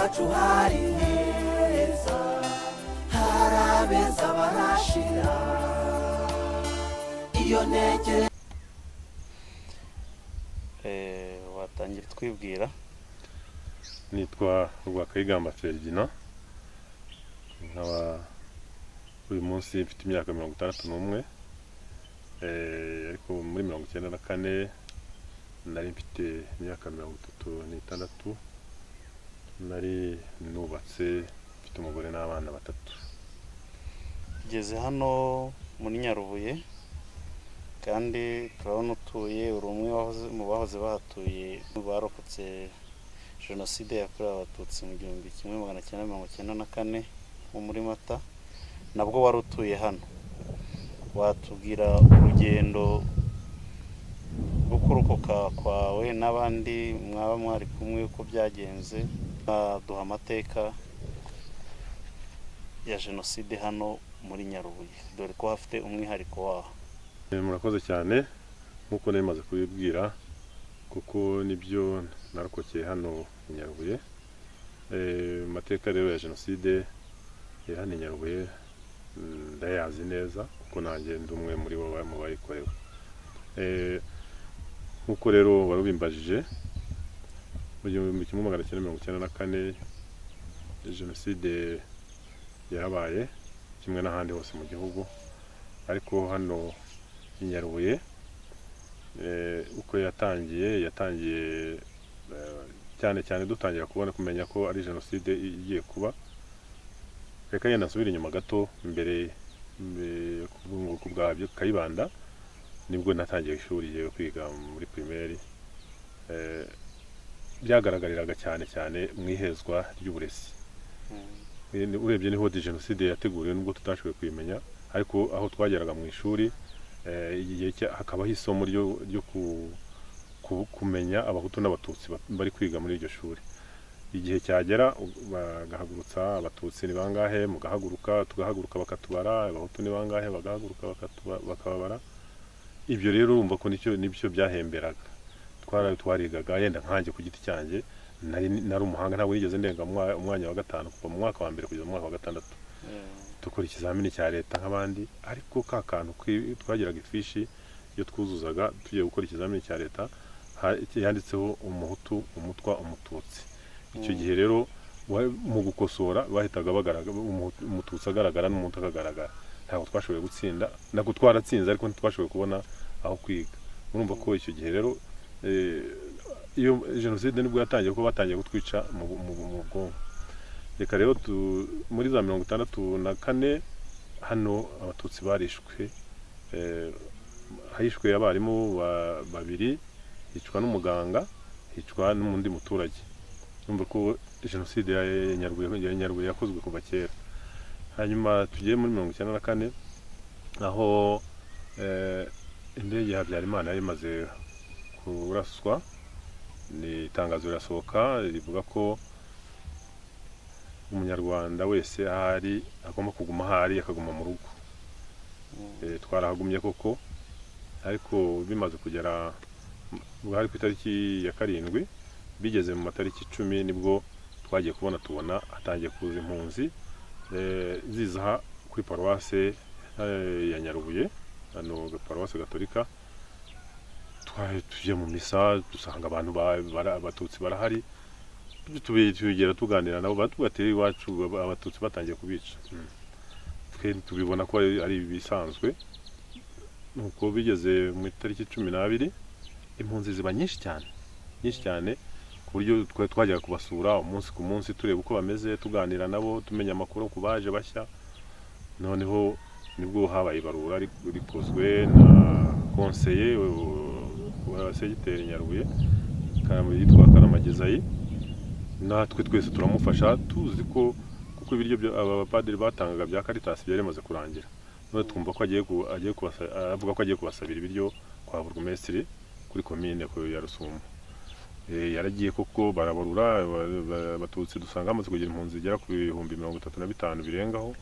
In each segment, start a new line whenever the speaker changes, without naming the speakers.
iwacu hari heza, hari abeza barashira. Iyo ntegere
watangira twibwira.
Nitwa Rwakayigamba Ferdinand, nkaba uyu munsi mfite imyaka 61, ariko muri 94 nari mfite imyaka 36, nari nubatse mfite umugore n'abana batatu.
Tugeze hano muri Nyarubuye kandi turabona utuye uri umwe mu bahoze bahatuye barokotse Jenoside yakorewe Abatutsi mu 1994 muri Mata, nabwo wari utuye hano. Watubwira urugendo rwo kurokoka kwawe n'abandi mwaba mwari kumwe uko byagenze, duha amateka ya Jenoside hano muri Nyarubuye, dore ko hafite umwihariko waho.
Murakoze cyane nkuko nari maze kubibwira, kuko nibyo narokokeye hano i Nyarubuye. Amateka rero ya Jenoside ya hano i Nyarubuye ndayazi neza, kuko nanjye ndi umwe muri bo mu bayikorewe. Nkuko rero warubimbajije, mu 1994 Jenoside yarabaye kimwe n'ahandi hose mu gihugu, ariko hano i Nyarubuye uko yatangiye cyane dutangira kumenya ko ari Jenoside igiye kuba. Reka yenda nsubira inyuma gato, mbere ku bwabyo Kayibanda nibwo natangiye ishuri yo kwiga muri primaire. Byagaragariraga cyane mu ihezwa ry'uburezi. Urebye niho Jenoside yateguriwe, nubwo tutashoboye kuyimenya, ariko aho twageraga mu ishuri hakabaho isomo ryo kumenya Abahutu n'Abatutsi bari kwiga muri iryo shuri. Igihe cyagera bagahagurutsa Abatutsi ni bangahe, tugahaguruka bakatubara, Abahutu ni bangahe bagahaguruka bakababara. Ibyo rero urumva ko nibyo byahemberaga. Twarigaga, yenda nkanjye ku giti cyanjye nari umuhanga, ntabwo nigeze ndenga umwanya wa 5 kuva mu mwaka wa mbere kugeza mu mwaka wa 6. Dukora ikizamini cya leta nk'abandi, ariko ka kantu twagiraga ifishi iyo twuzuzaga tugiye gukora ikizamini cya leta yanditseho Umuhutu, Umutwa, Umututsi. Icyo gihe rero mu gukosora bahitaga bagaragara Umututsi agaragara n'Umuhutu akagaragara. Ntabwo twashoboye gutsinda, nako twaratsinze ariko ntitwashoboye kubona aho kwiga. Urumva ko icyo gihe rero iyo Jenoside nibwo yatangiye, ko batangiye kutwica mu bwonko. Reka rero muri za 64 hano Abatutsi barishwe, hishwe abarimu babiri, hicwa n'umuganga, hicwa n'undi muturage. Urumva ko Jenoside ya Nyarubuye yakozwe kuva kera. Hanyuma tugiye muri 94 aho indege ya Habyarimana yari imaze kuraswa, ni itangazo rirasohoka rivuga ko umunyarwanda wese ahari agomba kuguma ahari, akaguma mu rugo. Twarahagumye koko, ariko bimaze kugera bwari ku itariki ya 7, bigeze mu matariki 10 nibwo twagiye tubona atangiye kuza impunzi ziza kuri paruwase ya Nyarubuye, hano paruwase Gatolika. Tujye mu misa, dusanga abantu Abatutsi barahari, tugera tuganira nabo, batubwira iwacu Abatutsi batangiye kubica. Twe tubibona ko ari bisanzwe. Nuko bigeze mu tariki 12 impunzi ziba nyinshi cyane, ku buryo twajyaga kubasura umunsi ku munsi, tureba uko bameze, tuganira nabo, tumenya amakuru ku baje bashya. Noneho nibwo habaye ibarura rikozwe na konseye wa segiteri Nyarubuye yitwa Karamagezayi. Natwe twese turamufasha, tuzi ko kuko ibiryo abapadiri batangaga bya Caritas byari bimaze kurangira. None twumva ko avuga ko agiye kubasabira ibiryo kwa burugumesitiri kuri komine ya Rusumo. Yaragiye koko barabarura Abatutsi, dusanga amaze kugira impunzi zigera ku 35,000 birengaho.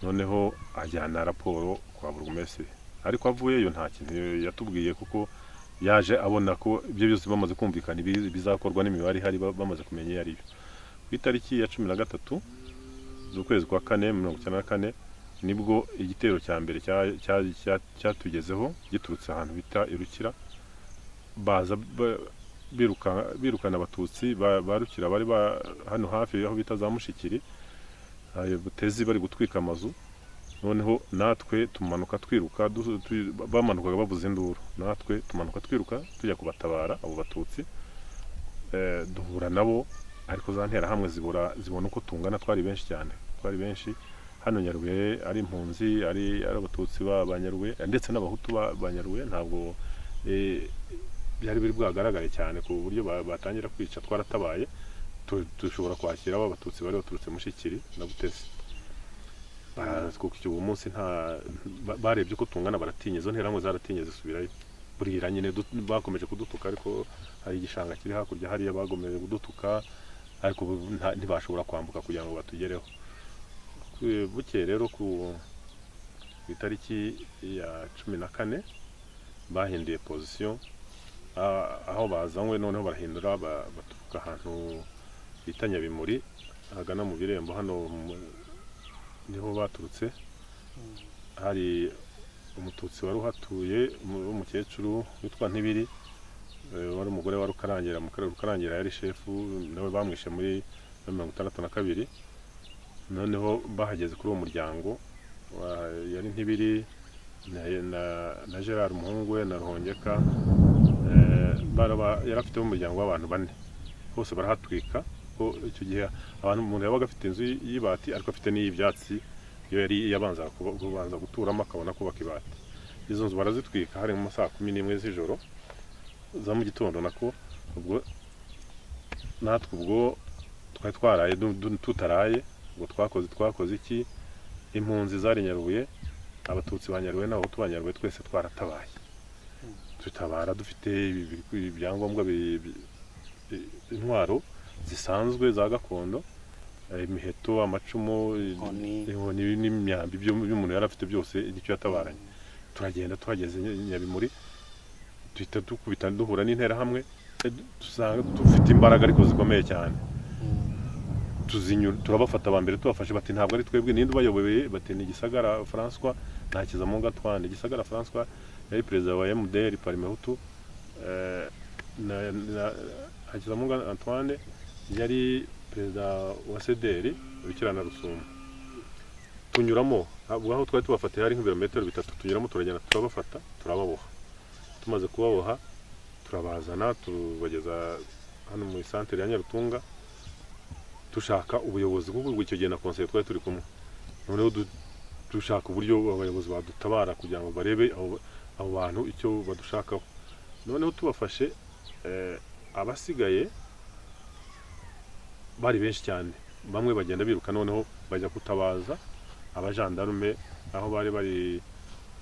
Noneho ajyana raporo kwa burugumesitiri, ariko avuyeyo nta kintu yatubwiye, kuko yaje abona ko ibyo byose bamaze kumvikana bizakorwa n'imibare hari bamaze kumenya ari byo. ku itariki ya 13 z'ukwezi kwa 4 1994 nibwo igitero cya mbere cyatugezeho giturutse ahantu bita Irukira, baza birukana abatutsi barukira bari hano hafi aho bita za Mushikiri, Butezi, bari gutwika amazu. Noneho natwe tumanuka twiruka, bamanukaga bavuza induru, natwe tumanuka twiruka tujya kubatabara abo batutsi. Duhura nabo, ariko za ntera hamwe zibona uko tungana, twari benshi cyane, twari benshi hano Nyarubuye, ari impunzi, ari abatutsi b'Abanyarubuye ndetse n'abahutu b'Abanyarubuye. Ntabwo byari biri bwagaragare cyane ku buryo batangira kwica. Twaratabaye, dushobora kwakira abatutsi bari baturutse Mushikiri na Butezi. Kuko uwo munsi barebye ko tungana, baratinye, izo ntera hamwe zaratinye zisubirayo. Burira nyine bakomeje kudutuka, ariko hari igishanga kiri hakurya hariya bagomeje kudutuka, ariko ntibashobora kwambuka kugira ngo batugereho. Bukeye rero ku itariki ya 14 bahinduye position, aho bazanywe noneho barahindura, baturuka ahantu bita Nyabimuri hagana mu Birembo. Hano niho baturutse. Hari umututsi wari uhatuye w'umukecuru witwa Ntibiri, wari umugore wa Rukarangira. Rukarangira yari shefu, nawe bamwishe muri 1962. Noneho bahageze kuri uwo muryango yari Ntibiri na Gerard umuhungu we na Ruhongeka, yari afite umuryango w'abantu 4, bose barahatwika. Ko icyo gihe umuntu yabaga afite inzu y'ibati, ariko afite n'iy'ibyatsi, iyo yari yabanza guturamo akabona kubaka ibati. Izo nzu barazitwika hari mu saa 11 z'ijoro za mu gitondo. Nako ubwo natwe ubwo twari twaraye tutaraye, ubwo twakoze iki? Impunzi zari Nyarubuye, abatutsi b'Anyarubuye n'abahutu b'Anyarubuye, twese twaratabaye. Tutabara dufite ibyangombwa, intwaro zisanzwe za gakondo, imiheto, amacumu, inkoni n'imyambi by'umuntu yari afite byose, icyo yatabaranye. Turagenda tuhageze Nyabimuri, duhita dukubita duhura n'intera hamwe, dusanga dufite imbaraga ariko zikomeye cyane. Turabafata abambere tubafashe, bati ntabwo ari twebwe, ninde ubayoboye? Bati ni Gisagara François na Hakizamungu Antoine. Gisagara François yari perezida wa MDR Parimehutu, na Hakizamungu Antoine yari perezida wa CDR Bikirana Rusumo. Tunyuramo aho twari tubafatiye, hari nk'ibirometero 3, tunyuramo turagenda turabafata, turababoha. Tumaze kubaboha turabazana, tubageza hano mu centre ya Nyarutunga, dushaka ubuyobozi kuko icyo gihe na conseil twari turi kumwe. Noneho dushaka uburyo abayobozi badutabara kugira ngo barebe abo bantu icyo badushakaho. Noneho tubafashe, abasigaye bari benshi cyane, bamwe bagenda biruka, noneho bajya kutabaza abajandarume aho bari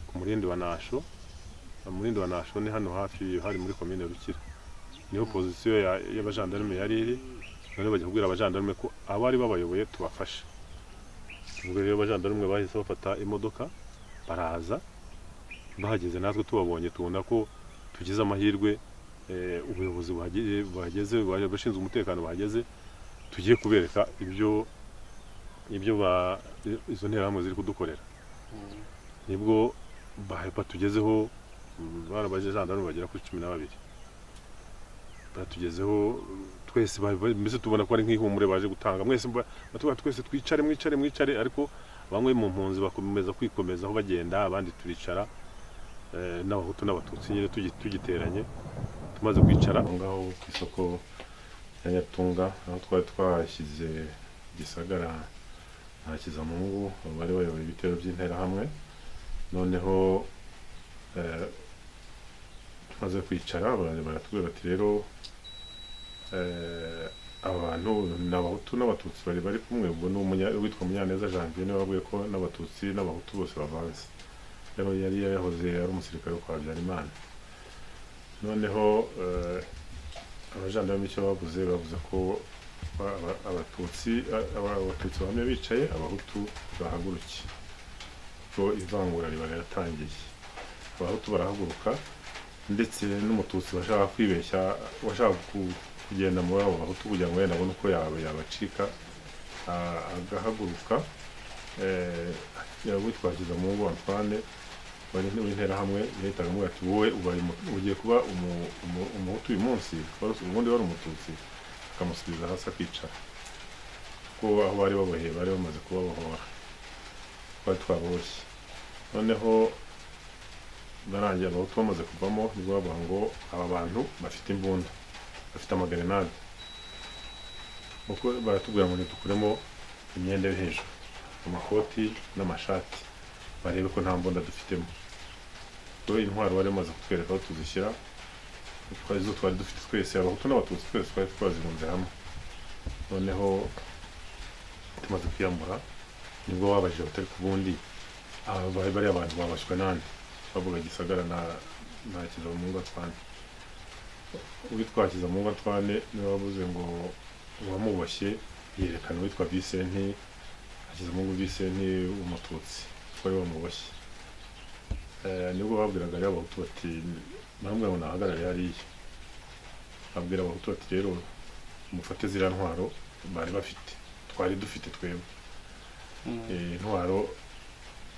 ku Murindi wa Nasho. Murindi wa Nasho ni hano hafi, hari muri commune Rukira, niho position y'abajandarume yari iri. Noneho bajya kubwira abajandarume ko abari babayoboye tubafashe. Ubwo rero abajandarume bahise bafata imodoka baraza. Bahageze natwe tubabonye, tubona ko tugize amahirwe, ubuyobozi bahageze, bashinzwe umutekano bahageze, tugiye kubereka ibyo izo nterahamwe ziri kudukorera. Nibwo batugezeho, barabajandarume bagera kuri 12 batugezeho, twese mbese tubona ko ari nk'ihumure baje gutanga. Mwese batubwira twese mwicare, ariko bamwe mu mpunzi bakomeza kwikomeza aho bagenda, abandi turicara, n'abahutu n'abatutsi nyine tugiteranye. Tumaze kwicara ngaho ku isoko ya Nyarutunga, aho twari twashyize Gisagara na Hakizamungu bari bayoboye ibitero by'intera hamwe. Noneho tumaze kwicara, baratubwira bati rero abantu n'abahutu n'abatutsi bari kumwe. Ubwo witwa Munyaneza Janvier niwe wabwiye ko n'abatutsi n'abahutu bose bavanze. Rero yari yahoze ari umusirikare kwa Habyarimana. Noneho abajandarume icyo bavuze ko abatutsi bamwe bicaye, abahutu bahagurukiye, ko ivangura riba riratangiye. Abahutu barahaguruka, ndetse n'umututsi bashaka kwibeshya, washaka kugenda muri abo bahutu kugira ngo wenda abone uko yabacika, agahaguruka witwakiza mu ngo Antoine wari w'interahamwe yahitaga amubwira ati wowe ugiye kuba umuhutu uyu munsi, ubundi wari umututsi, akamusubiza hasi akicara, kuko aho bari baboheye bari bamaze kubabohora, twari twaboshye. Noneho barangiye abahutu bamaze kuvamo nibwo bavuga ngo aba bantu bafite imbunda, bafite amagrenade, kuko baratubwira ngo ntidukuremo imyenda yo hejuru, amakoti n'amashati, barebe ko nta mbunda dufitemo. Rero intwaro bari bamaze kutwereka aho tuzishyira, izo twari dufite twese, abahutu n'abatutsi twese twari twazirunze hamwe. Noneho tumaze kwiyambura nibwo babajije batari ku bundi bari abantu babashywe nande, bavuga Gisagara na Hakizamungu Antoine. Uwitwa Hakizamungu Antoine niwe wavuze ngo uwamuboshye yerekana uwitwa Vicente, Hakizamungu Vicente umututsi wari wamuboshye. Nibwo babwiraga rero abahutu bati namwe ngo nahagarare hariya, babwira abahutu bati rero mufate ziriya ntwaro bari bafite, twari dufite twebwe. Intwaro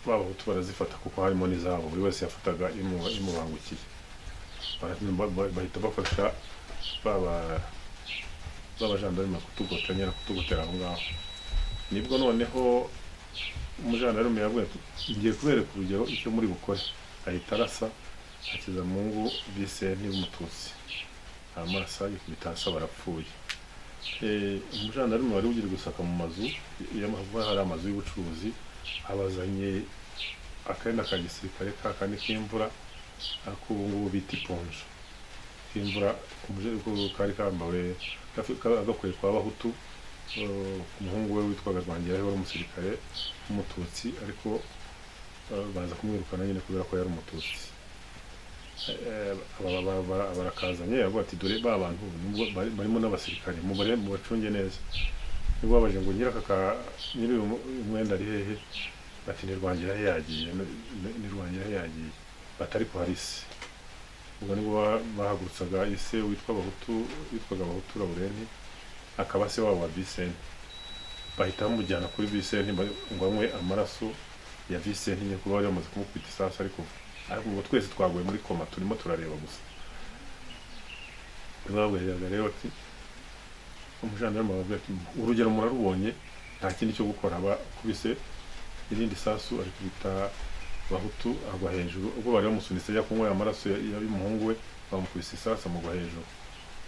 b'abahutu barazifata kuko harimo n'izabo, buri wese yafataga imubangukiye, bahita bafasha b'abajandarume kutugotera aho ngaho. Nibwo noneho umujandarume yavuye ngiye kubereka urugero icyo muri bukore, ahita arasa Hakizamungu Vicente w'umututsi, amarasa yikubita hasi barapfuye. Umujandarume wari ugiye gusaka mu mazu, hari amazu y'ubucuruzi, abazanye akenda ka gisirikare kakandi k'imvura, ariko ubu ngubu bita iponjo k'imvura, kari kambawe agakuye kwa bahutu, umuhungu we witwaga Rwangiraho wari umusirikare w'umututsi, ariko baza kumwirukana nyine kubera ko yari umututsi. Barakazanye yavuga ati dore ba bantu barimo n'abasirikare, mubacunge neza. Nibwo babaje ngo nyiri umwenda ari hehe, bati ni Rwangiraho yagiye, batari ko hari se. Ubwo nibwo bahagurutsaga ise witwaga Bahutu Laurent, akaba se wabo wa Vicente, bahita bamujyana kuri Vicente ngo anywe amaraso ya Vicente, nyine kuba bari bamaze kumukubita isasu ariko ngo twese twaguye muri koma turimo turareba gusa. Babwiraga rero ati umujandarume aravuga ati urugero murarubonye, nta kindi cyo gukora. Bakubise irindi sasu ari kubita Bahutu agwa hejuru, ubwo bari bamusunitse ajya kunywa amaraso y'umuhungu we, bamukubise isasu amugwa hejuru.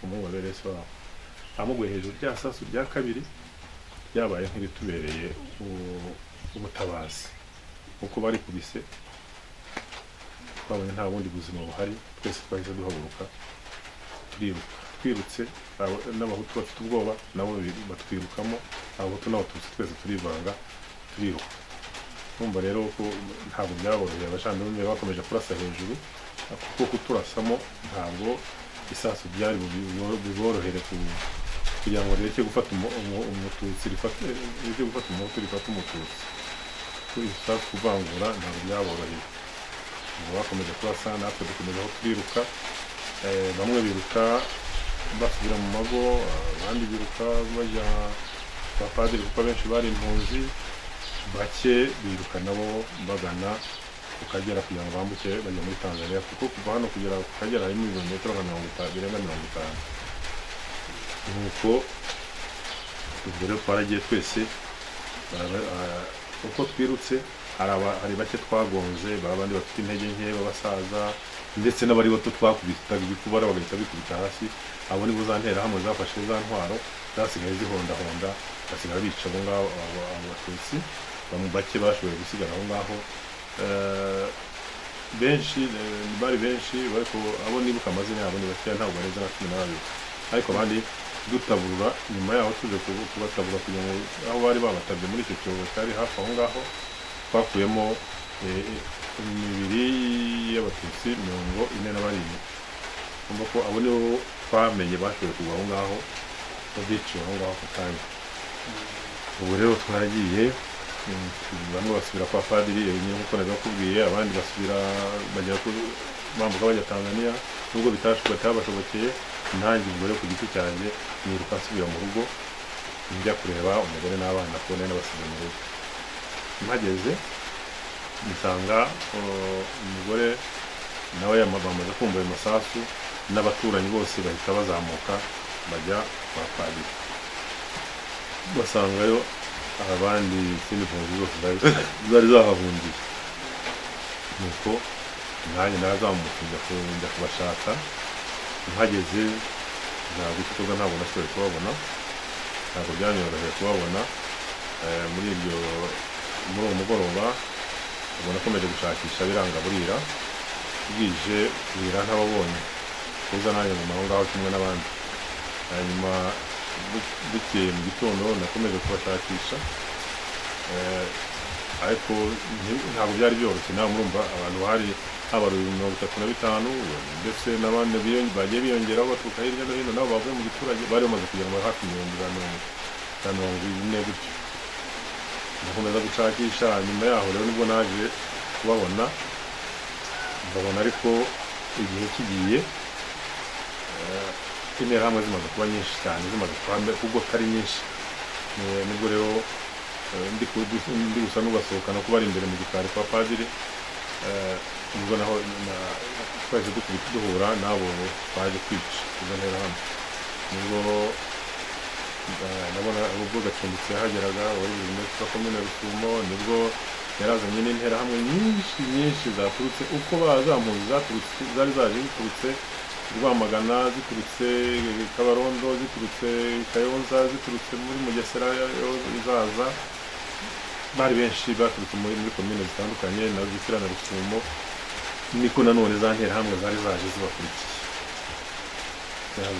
Umuhungu wa Berese wabo amuguye hejuru, rya sasu rya kabiri ryabaye nk'iritubereye ubutabazi, uko bari kubise twabonye nta bundi buzima buhari, twese twahise duhaguruka twirutse. N'abahutu bafite ubwoba nabo batwirukamo, abahutu n'abatutsi twese turivanga turiruka. Numva rero ko ntabwo byaboroheye, abajandarume bakomeje kurasa hejuru, kuko kuturasamo ntabwo isasu byari biborohere kugira ngo rireke gufata umututsi, rireke gufata umuhutu rifata umututsi. Kuri isasu kuvangura ntabwo byaboroheye, ngo bakomeje kurasa, natwe dukomeza aho turiruka. Bamwe biruka basubira mu mago, abandi biruka bajya kwa padiri kuko benshi bari impunzi, bake biruka nabo bagana ku Kagera kugira ngo bambuke bajya muri Tanzania, kuko kuva hano kugera ku Kagera harimo ibirometero birenga 50. Nuko ubwo rero twaragiye twese, uko twirutse hari bake twagonze, abandi bafite intege nke b'abasaza, ndetse n'abari bato twakubitaga ibikubara bagahita bikubita hasi. Abo nibo za nterahamwe zafashe za ntwaro, zasigaye zihondahonda, basigara bica abo ngabo abatutsi. Bake bashoboye gusigara aho ngaho, benshi bari benshi, ariko abo nibuka amazina yabo ni bakeya, ntabwo barenze na 12. Ariko abandi dutaburura nyuma yaho tuje kubatabura kugira ngo aho bari babatabye muri icyo cyobo cyari hafi aho ngaho, twakuyemo imibiri y'abatutsi 47. Kumva ko abo nibo twamenye bashoboye kugwa aho ngaho, babiciwe aho ngaho ku kanya. Ubu rero twaragiye, bamwe basubira kwa padiri nyine nk'uko nabibakubwiye, abandi basubira bajya bambuka bajya Tanzania, nubwo bitabashobokeye. nanjye ubwo rero ku giti cyanjye niruka nsubira mu rugo njya kureba umugore n'abana ko nari nabasize mu rugo. Mpageze nsanga umugore nawe bamaze kumva ayo masasu, n'abaturanyi bose bahita bazamuka bajya kwa padiri, basangayo abandi izindi mpunzi zose zari zahahungiye. Nuko nanjye narazamutse njya kubashaka. Mpageze ntabwo ikikorwa ntabwo nashoboye kubabona, ntabwo byanyoroheye kubabona. Muri uwo mugoroba ubwo nakomeje gushakisha biranga burira, bwije bwira ntababonye, kuza nanjye mu aho ngaho kimwe n'abandi. Hanyuma bukeye mu gitondo nakomeje kubashakisha, ariko ntabwo byari byoroshye. Nawe murumva abantu hari habaruye 35, ndetse n'abandi bagiye biyongeraho baturuka hirya no hino, nabo bavuye mu giturage bari bamaze kugera mu hafi 40 gutyo. Nakomeza gushakisha, nyuma yaho rero nibwo naje kubabona, mbabona ariko igihe kigiye interahamwe zimaze kuba nyinshi cyane, zimaze kuba kuko atari nyinshi. Nibwo rero ndi gusa n'ubasohoka no kubari imbere mu gikari kwa padiri, nibwo naho twahise duhura n'abo baje kwica izo nterahamwe. Nibwo nabona ubwo Gacumbitsi yahageraga, wari burugumesitiri wa komine Rusumo, nibwo yarazanye n'interahamwe nyinshi zaturutse uko bazampunzi zari zaje ziturutse Rwamagana, ziturutse Kabarondo, ziturutse Kayonza, ziturutse muri Mugesera izaza. Bari benshi baturutse muri komine zitandukanye na Zisira na Rusumo, niko nanone za nterahamwe zari zaje zibakurikiye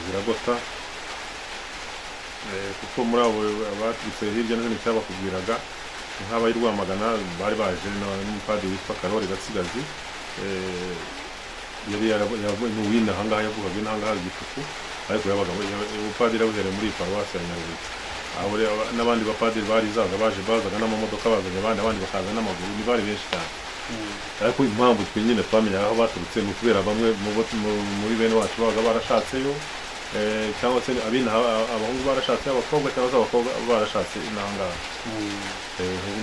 ziragota. Kuko muri abo baturutse hirya no hino cyabakubwiraga nk'abayi Rwamagana bari baje n'umupadiri witwa Karori Gatsigazi, yari n'uwina ahangaha yavugaga inahangaha Gituku, ariko yabaga umupadiri awuhereye muri paruwasi ya Nyarubuye. Aho n'abandi bapadiri bazaga n'amamodoka, bazanye abandi bakaza n'amaguru, ni bari benshi cyane. Ariko impamvu twe nyine twamenyaga aho baturutse ni ukubera bamwe muri bene wacu babaga barashatseyo, cyangwa se abahungu barashatse abakobwa, cyangwa se abakobwa barashatse inahangaha.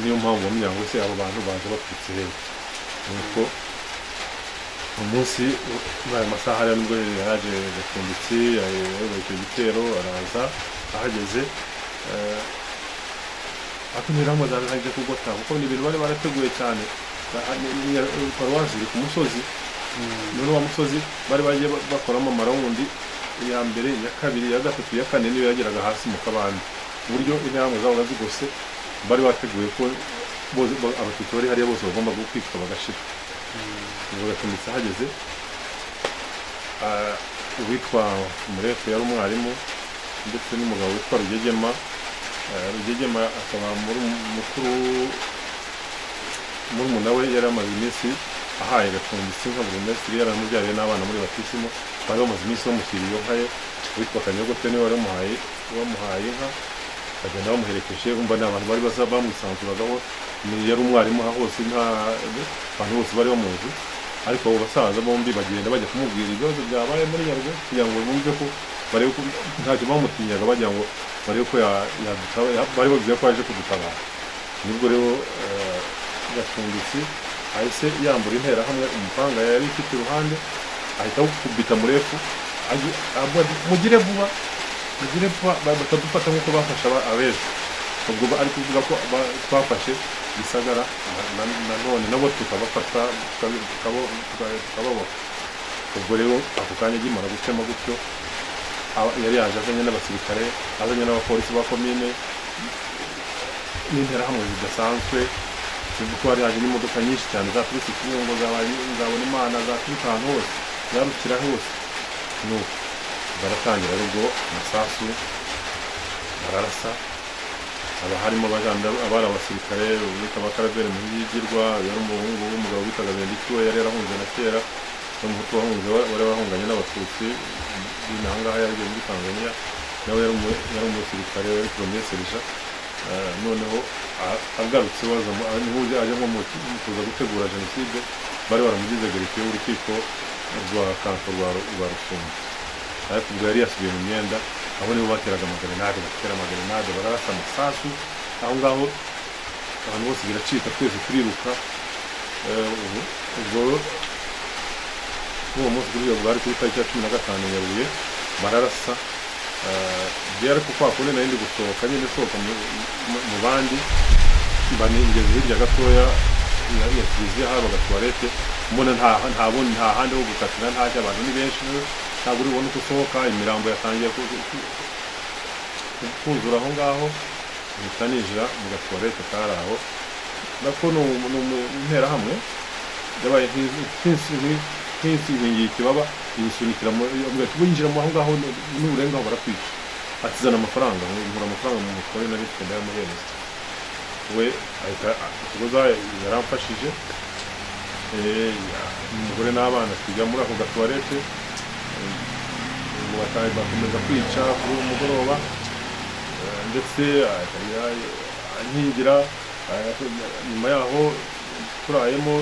Niyo mpamvu bamenya ngo se abo bantu baje baturutse hehe. Nuko umunsi muri ayo masaha rero nibwo yaje Gacumbitsi ayoboye icyo gitero, araza. Ahageze interahamwe zaje kugota, kuko ni ibintu bari barateguye cyane. Paruwasi iri ku musozi, none wa musozi bari bagiye bakoramo amarawundi, iya mbere, iya kabiri, iya gatatu, iya kane niyo yageraga hasi mu kabande, ku buryo interahamwe zabaga zigose. Bari bateguye ko abatutsi bari hariya bose bagomba kwicwa bagashira. Ubwo Gacumbitsi ahageze, uwitwa Murefu yari umwarimu, ndetse n'umugabo witwa Rugegema. Rugegema akaba murumuna we yari amaze iminsi ahaye Gacumbitsi nka burugumesitiri, yaramubyariye n'abana muri batisimo. Bari bamaze iminsi bamushyiriye iyo nka ye, witwa Kanyogote niwe wari wamuhaye inka, bagenda bamuherekeje. Umva ni abantu bari bamwisanzuragaho, yari umwarimu aha hose, abantu bose bari bamuzi. Ariko abo basaza bombi bagenda bajya kumubwira ibibazo byabaye muri Nyaruguru, kugira ngo bumve ko barebe ko ntacyo bamutinyaga, bagira ngo barebe ko bari bavuze ko yaje kudutabara. Nibwo rero Gacumbitsi ahise yambura interahamwe umupanga yari ifite iruhande, ahita awukubita Murefu, mugire vuba batadufata nk'uko bafashe abejo. Ubwo ari kuvuga ko twafashe Gisagara, nanone nabo tukabafata tukababona. Ubwo rero ako kanya gimara gutema gutyo, yari yaje azanye n'abasirikare, azanye n'abapolisi ba komine n'interahamwe zidasanzwe. Kuko hari haje n'imodoka nyinshi cyane zaturutse Kibungo, zabona Imana, zaturutse ahantu hose, zarukira hose. Nuko baratangira ubwo amasasu bararasa. Haba harimo abari abasirikare bita Bakaraveri Muhigirwa, yari umuhungu w'umugabo witaga Bendiki, we yari yarahunze na kera, n'umuhutu wahunze wari warahunganye n'abatutsi n'ahangaha yari muri Tanzania. Nawe yari umusirikare wari Premier Serija. Noneho agarutse aje nko mu kuza gutegura jenoside, bari baramugize gereke y'urukiko rwa kanto rwa Rusumo. ariko ubwo yari yasubiye mu myenda aho nibo bateraga amagrenade bararasa amasasu aho ngaho abantu bose biracika twese turiruka ubwo uwo munsi kuri iyo bwari ku itariki ya 15 Nyarubuye bararasa byari ko kwa kundi nari ndi gusohoka nyine sohoka mu bandi ngeze hirya gatoya ya kiliziya habaga toilette mbona nta handi ho gukatira ntajya abantu ni benshi ntabwo uri ubona uko usohoka imirambo yatangiye kuzura aho ngaho mpita ninjira mu gatoilette kari aho nako ni interahamwe yabaye nk'inkingi ikibaba yisunikira winjiramo aho ngaho n'uburengaho barakwica atizana amafaranga nkura amafaranga mu mutwe nari mfite ndayamuhereza we ahita ikigoza yaramfashije umugore n'abana tujya muri ako gatoilette bakomeza kwica kuri uwo mugoroba ndetse ankingira nyuma yaho turayemo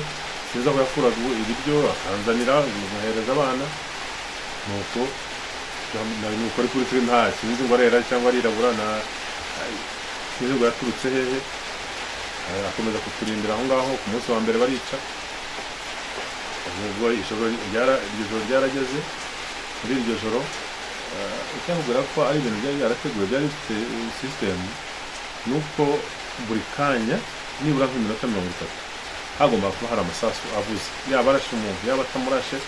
sinzi aho yakuraga ibiryo akanzanira nkahereza abana nuko ari kuri turi nta sinzi ngo arera cyangwa arirabura sinzi ngo yaturutse hehe akomeza kuturindira aho ngaho ku munsi wa mbere barica ubwo iryo joro ryarageze muri iryo joro icyakubwira ko ari ibintu byari byarateguwe byari bifite sisitemu nuko buri kanya nibura nk'iminota 30 hagomba kuba hari amasasu avuze yaba arashe umuntu yaba atamurashe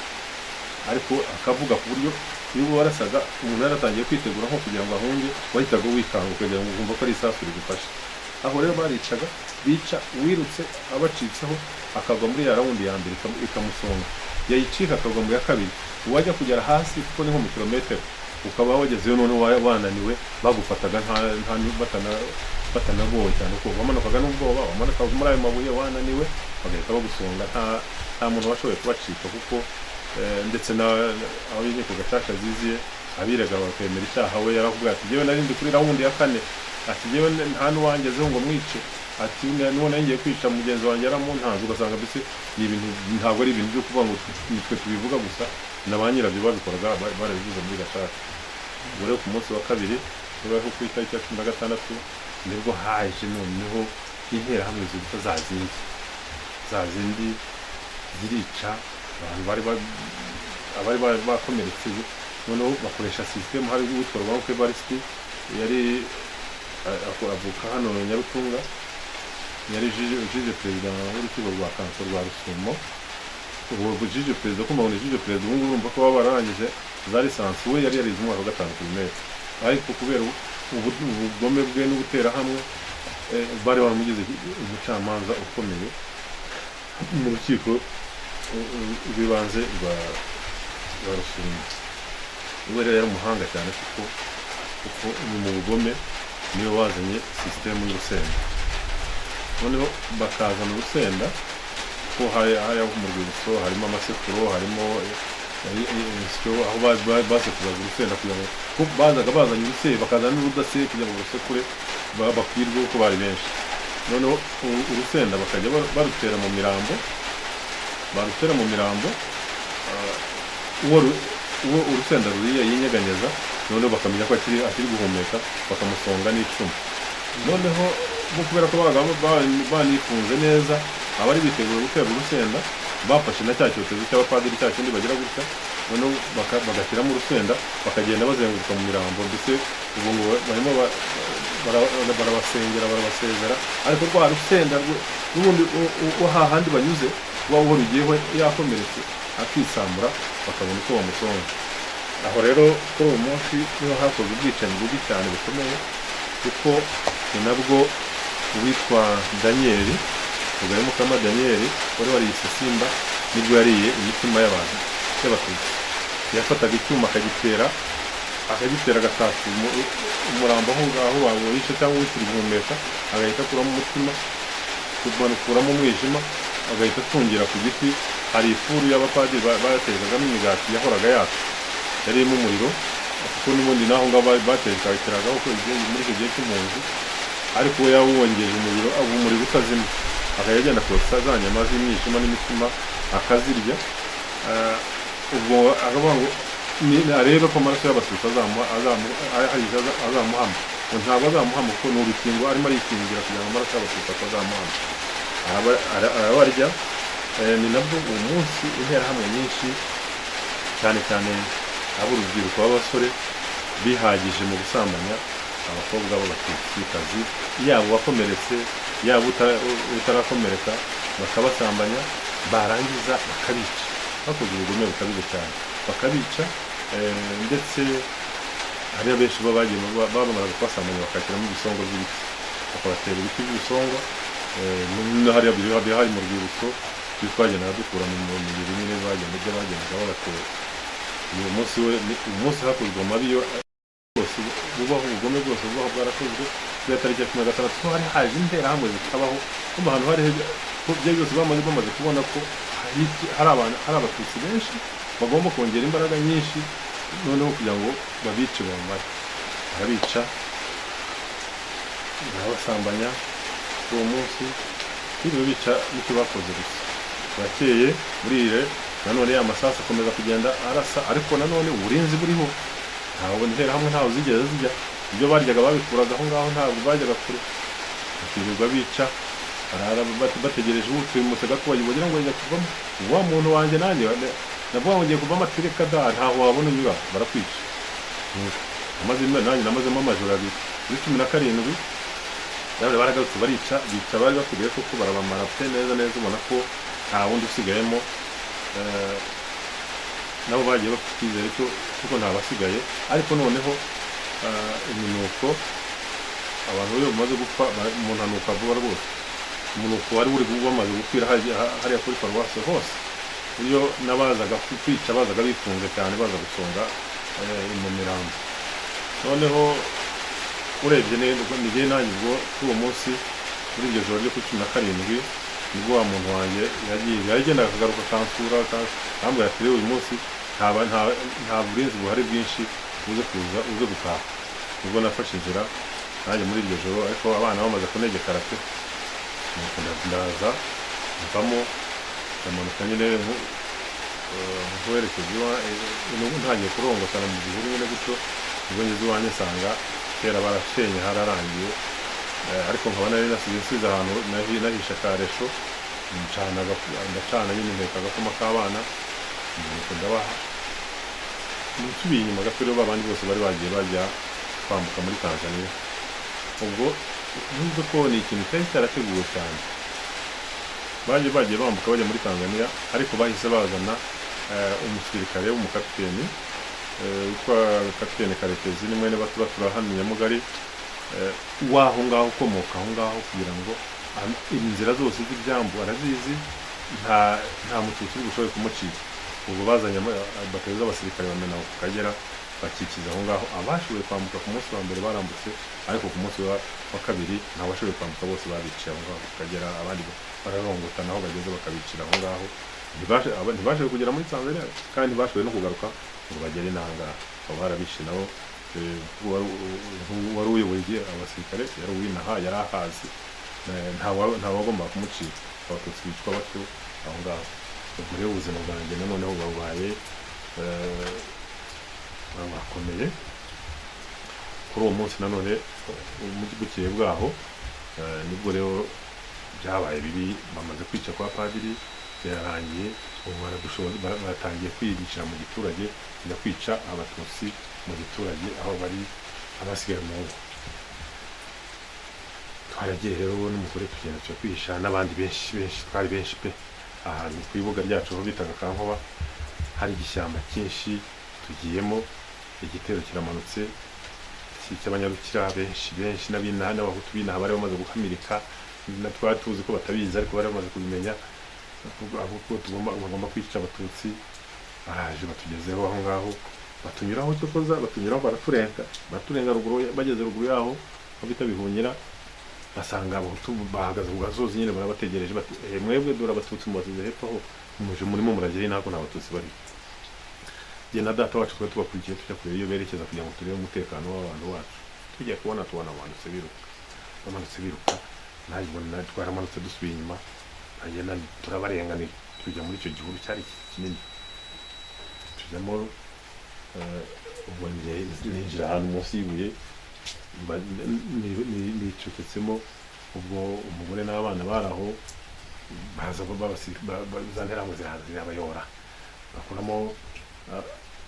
ariko akavuga ku buryo iyo warasaga umuntu yaratangiye kwitegura nko kugira ngo ahunge wahitaga wikanga kugira ngo wumva ko ari isasu rigufashe aho rero baricaga bica uwirutse abacitseho akagwa muri ya rawundi ya mbere ikamusonga yayicika akagwa mu ya kabiri uwajya kugera hasi kuko ni nko mu kilometero ukaba wagezeyo none wananiwe bagufataga batanagoye cyane ko wamanukaga n'ubwoba wamanukaga muri ayo mabuye wananiwe bagahita bagusonga nta muntu washoboye kubacika kuko ndetse aho inkiko gacaca ziziye abirega bakemera icyaha we yaravuga ati jyewe nari ndi kuri rawundi ya 4 ati jyewe nta n'uwangezeho ngo mwice ati n'uwo ngiye kwica mugenzi wanjye yaramuntanze ugasanga mbese ni ibintu ntabwo ari ibintu byo kuvuga ngo nitwe tubivuga gusa na ba nyirabyo babikoraga barabivuze muri gacaca ubwo rero ku munsi wa kabiri niba ku itariki ya 16 nibwo haje noneho interahamwe zita za zindi zirica abantu abari bakomeretse noneho bakoresha system hari gutorwa ko Evariste yari avuka hano Nyarutunga yari jije perezida w'urukiko rwa kanso rwa Rusumo ubu jije perezida ko mabone jije perezida ubu urumva ko babarangije za lisansi we yari yarize umwaka wa 5 primaire ariko kubera ubugome bwe n'ubutera hamwe bari bamugize umucamanza ukomeye mu rukiko rw'ibanze rwa Rusumo we rero yari umuhanga cyane kuko ni mu bugome niyo wazanye system y'urusenda noneho bakazana urusenda ko hari mu rwibutso harimo amasekuro harimo aho basekuzaga urusenda kugira ngo bazaga bazanye urusenda bakazana n'urudase kugira ngo rusekure bakwirwe uko bari benshi noneho urusenda bakajya barutera mu mirambo uwo urusenda ruriya yinyeganyeza noneho bakamenya ko akiri guhumeka bakamusonga n'icumu noneho kubera ko banifunze neza abari biteguye gutera urusenda bafashe na cya cyotezo cy'abapadiri cya kindi bagira gutya noneho bagashyiramo urusenda bakagenda bazenguruka mu mirambo mbese ubu ngo barimo barabasengera barabasezera ariko rwa rusenda n'ubundi hahandi banyuze waba rugiyeho yakomeretse akisamura bakabona uko bamusonga aho rero kuri uwo munsi niho hakozwe ubwicanyi bubi cyane bukomeye kuko ni nabwo uwitwa Daniel Mukama Daniel wari wariyise Simba nibwo yariye imitima y'abantu y'abatutsi yafataga icyuma akagitera agatatu umurambo aho ngaho bawishe cyangwa witiri guhumeka agahita akuramo umutima kumankuramo umwijima agahita atungira ku giti hari ifuru y'abapadiri bayatekagamo imigati yahoraga yaka yarimo umuriro kuko n'ubundi naho ngaho batekeragaho ko muri icyo gihe cy'impunzi ariko we yawongeje umuriro utazima akajya agenda kotsa za nyama z'imyijima n'imitima akazirya ubwo akavuga ngo arebe ko amaraso y'abatutsi azamuhama ngo ntabwo azamuhama kuko ni urukingo arimo arikingira kugira ngo amaraso y'abatutsi atazamuhama arabarya. Ni nabwo uwo munsi interahamwe nyinshi cyane cyane ab'urubyiruko b'abasore bihagije mu gusambanya abakobwa b'abatutsikazi, yaba uwakomeretse yaba utarakomereka, bakabasambanya barangiza bakabica, bakoze ubugome bukabije cyane, bakabica. Ndetse hari abenshi bamara kubasambanya bakashyiramo ibisongo by'ibiti, bakabatera ibiti by'ibisongo. Hariya hari mu rwibutso twagendaga dukura mu mibiri nyine bagendaga babatera. Uyu munsi hakozwe amabi bwose bubaho, ubugome bwose bubaho bwarakozwe. Kuri ya tariki ya 16 hari haje interahamwe zikabaho mu hantu hari byo byose bamaze kubona ko hari abatutsi benshi bagomba kongera imbaraga nyinshi, noneho kugira ngo babice bamara. Barabica, barabasambanya uwo munsi, ibyo bica nicyo bakoze gusa. Bakeye burire nanone ya masasu akomeza kugenda arasa, ariko nanone uburinzi buriho, ntabwo interahamwe ntaho zigeze zijya. Ibyo baryaga babikuraga aho ngaho, ntabwo bajyaga kure. Bakirirwa bica, bategereje utwimutse gatoya bagira ngo ajya kuvamo. Wa muntu wanjye nanjye navuga ngo ngiye kuvamo atireka da, ntaho wabona unyura, barakwica. Nanjye namazemo amajoro abiri kuri 17 nabone baragarutse bica bari basigaye kuko barabamara pe neza ubona ko nta wundi usigayemo. Nabo bagiye bafite icyizere kuko nta basigaye, ariko noneho iminuko abantu iyo bamaze gupfa mu ntanuka vuba rwose. Umunuko wari uri bamaze gukwira hariya kuri paruwasi hose, iyo nabazaga kwica bazaga bifunze cyane, baza gusonga mu mirambo. Noneho urebye n'igihe nanjye ubwo kuri uwo munsi, muri iryo joro ryo kuri 17 nibwo wa muntu wanjye yagendaga akagaruka akansura, akambwira ati uyu munsi nta burinzi buhari bwinshi, uze gutaha. Ubwo nafashe inzira nanjye muri iryo joro, ariko abana bamaze kunegekara pe, ndaza mvamo ndamanuka nyine nkwerekeza ntangiye kurongotana mu gihuru nyine gutyo. Ubwo ngeze iwanjye nsanga kera barashenye hararangiye, ariko nkaba nari nsize ahantu nahishe akaresho, ndacana nyine nteka agakoma k'abana, nuko ndabaha. Nsubiye inyuma gato rero babandi bose bari bagiye bajya kwambuka muri Tanzania. Ubwo nubwo ko ni ikintu cyari cyarateguwe cyane, bagiye bambuka bajya muri Tanzania, ariko bahise bazana umusirikare w'umukapiteni witwa Kapiteni Karekezi, ni mwene batura hano Nyamugari, waho ngaho ukomoka aho ngaho, kugira ngo inzira zose z'ibyambu arazizi, nta mututsi uri bushoboye kumucika. Ubwo bazanye bateza abasirikare bamena ku Kagera, bakikiza aho ngaho. Abashoboye kwambuka ku munsi wa mbere barambutse, ariko ku munsi wa kabiri ntabashoboye kwambuka, bose babiciye aho ngaho ku Kagera. Abandi bararongotana aho bageze bakabicira aho ngaho. Ntibashoboye kugera muri Tanzania, kandi ntibashoboye no kugaruka ngo bagere n'ahangaha. Abo barabishe nabo. Wari uyoboye abasirikare yari uwinaha, yari ahazi, nta wagomba kumucika. Abatutsi bicwa batyo aho ngaho. Ubwo rero ubuzima bwanjye noneho babaye bakomeye. Kuri uwo munsi nanone bukeye bwaho nibwo rero byabaye bibi, bamaze kwica kwa padiri, byarangiye. Ubu baratangiye kwibicira mu giturage, kujya kwica abatutsi mu giturage aho bari abasigaye mu ngo. Twaragiye rero n'umugore tugenda tujya kwihisha, n'abandi benshi twari benshi pe. Ahantu ku ibuga ryacu aho bitaga Kankoba hari igishyamba cyinshi tugiyemo. Igitero kiramanutse cy'abanyarukira benshi n'abahutu binaha bari bamaze gukamirika, twari tuzi ko batabizi, ariko bari bamaze kubimenya ko bagomba kwica abatutsi. Baraje batugezeho aho ngaho, batunyuraho batunyuraho, baraturenga ruguru. Bageze ruguru yaho aho bita Bihunyira, basanga abahutu bahagaze ku gasozi nyine, barabategereje bati mwebwe dore abatutsi mubasize hepfo aho murimo muragera, ntabwo nta batutsi bari. Jye na data wacu twari tubakurikiye tujya kureba iyo berekeza, kugira ngo turebe umutekano w'abantu bacu. Tugiye kubona tubona bamanutse biruka, ntabwo twaramanutse dusubiye inyuma, turabarenganira tujya muri icyo gihuru cyari kinini. Tujyamo ubwo ninjira ahantu munsi y'ibuye nicecetsemo, ubwo umugore n'abana bari aho baza za nterahamwe zirabayora bakuramo,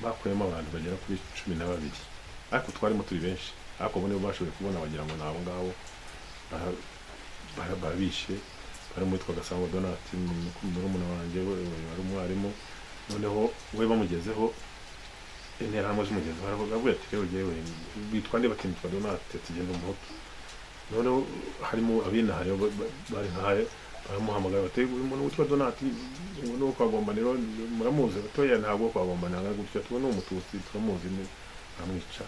bakuyemo abantu bagera kuri 12, ariko twarimo turi benshi, ariko bo nibo bashoboye kubona bagira ngo nabo ngabo barabishe. Barimo witwa Gasangwa Donati, murumuna wanjye wari umwarimu, noneho we bamugezeho interahamwe z'umugezeho baravuga ati rero yewe bitwa nde, bati nitwa Donati, tugenda umuhutu. Noneho harimo abinahaye bari nkaye, baramuhamagara bati umuntu witwa Donati no kwagomba rero muramuzi, batoya ntabwo kwagomba nanga gutyo, tubone umututsi turamuzi, baramwica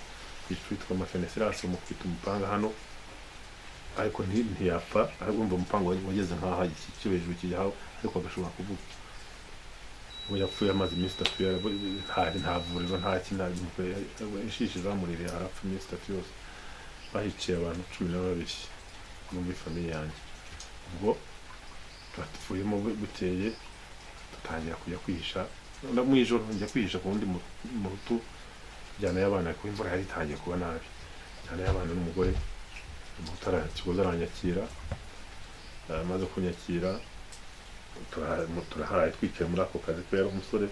yitwa Mafenesirasi, umufite umupanga hano, ariko ntiyapfa, arumva umupango wageze nkaho ikibe hejuru kijyaho, ariko agashobora kuvuga. We yapfuye amaze iminsi 3, nta vuriro nta kintu, ishishi zamuririye arapfa iminsi 3 yose. Bahiciye abantu 12 muri famiye yanjye. Ubwo batuvuyemo buteye, dutangira kujya kwihisha, mu ijoro njya kwihisha ku wundi muhutu, jyana y'abana, kuko imvura yari itangiye kuba nabi, jyana y'abana n'umugore. Umutaranyakira aranyakira, amaze kunyakira turaharaye twicaye muri ako kazi ko yari umusore.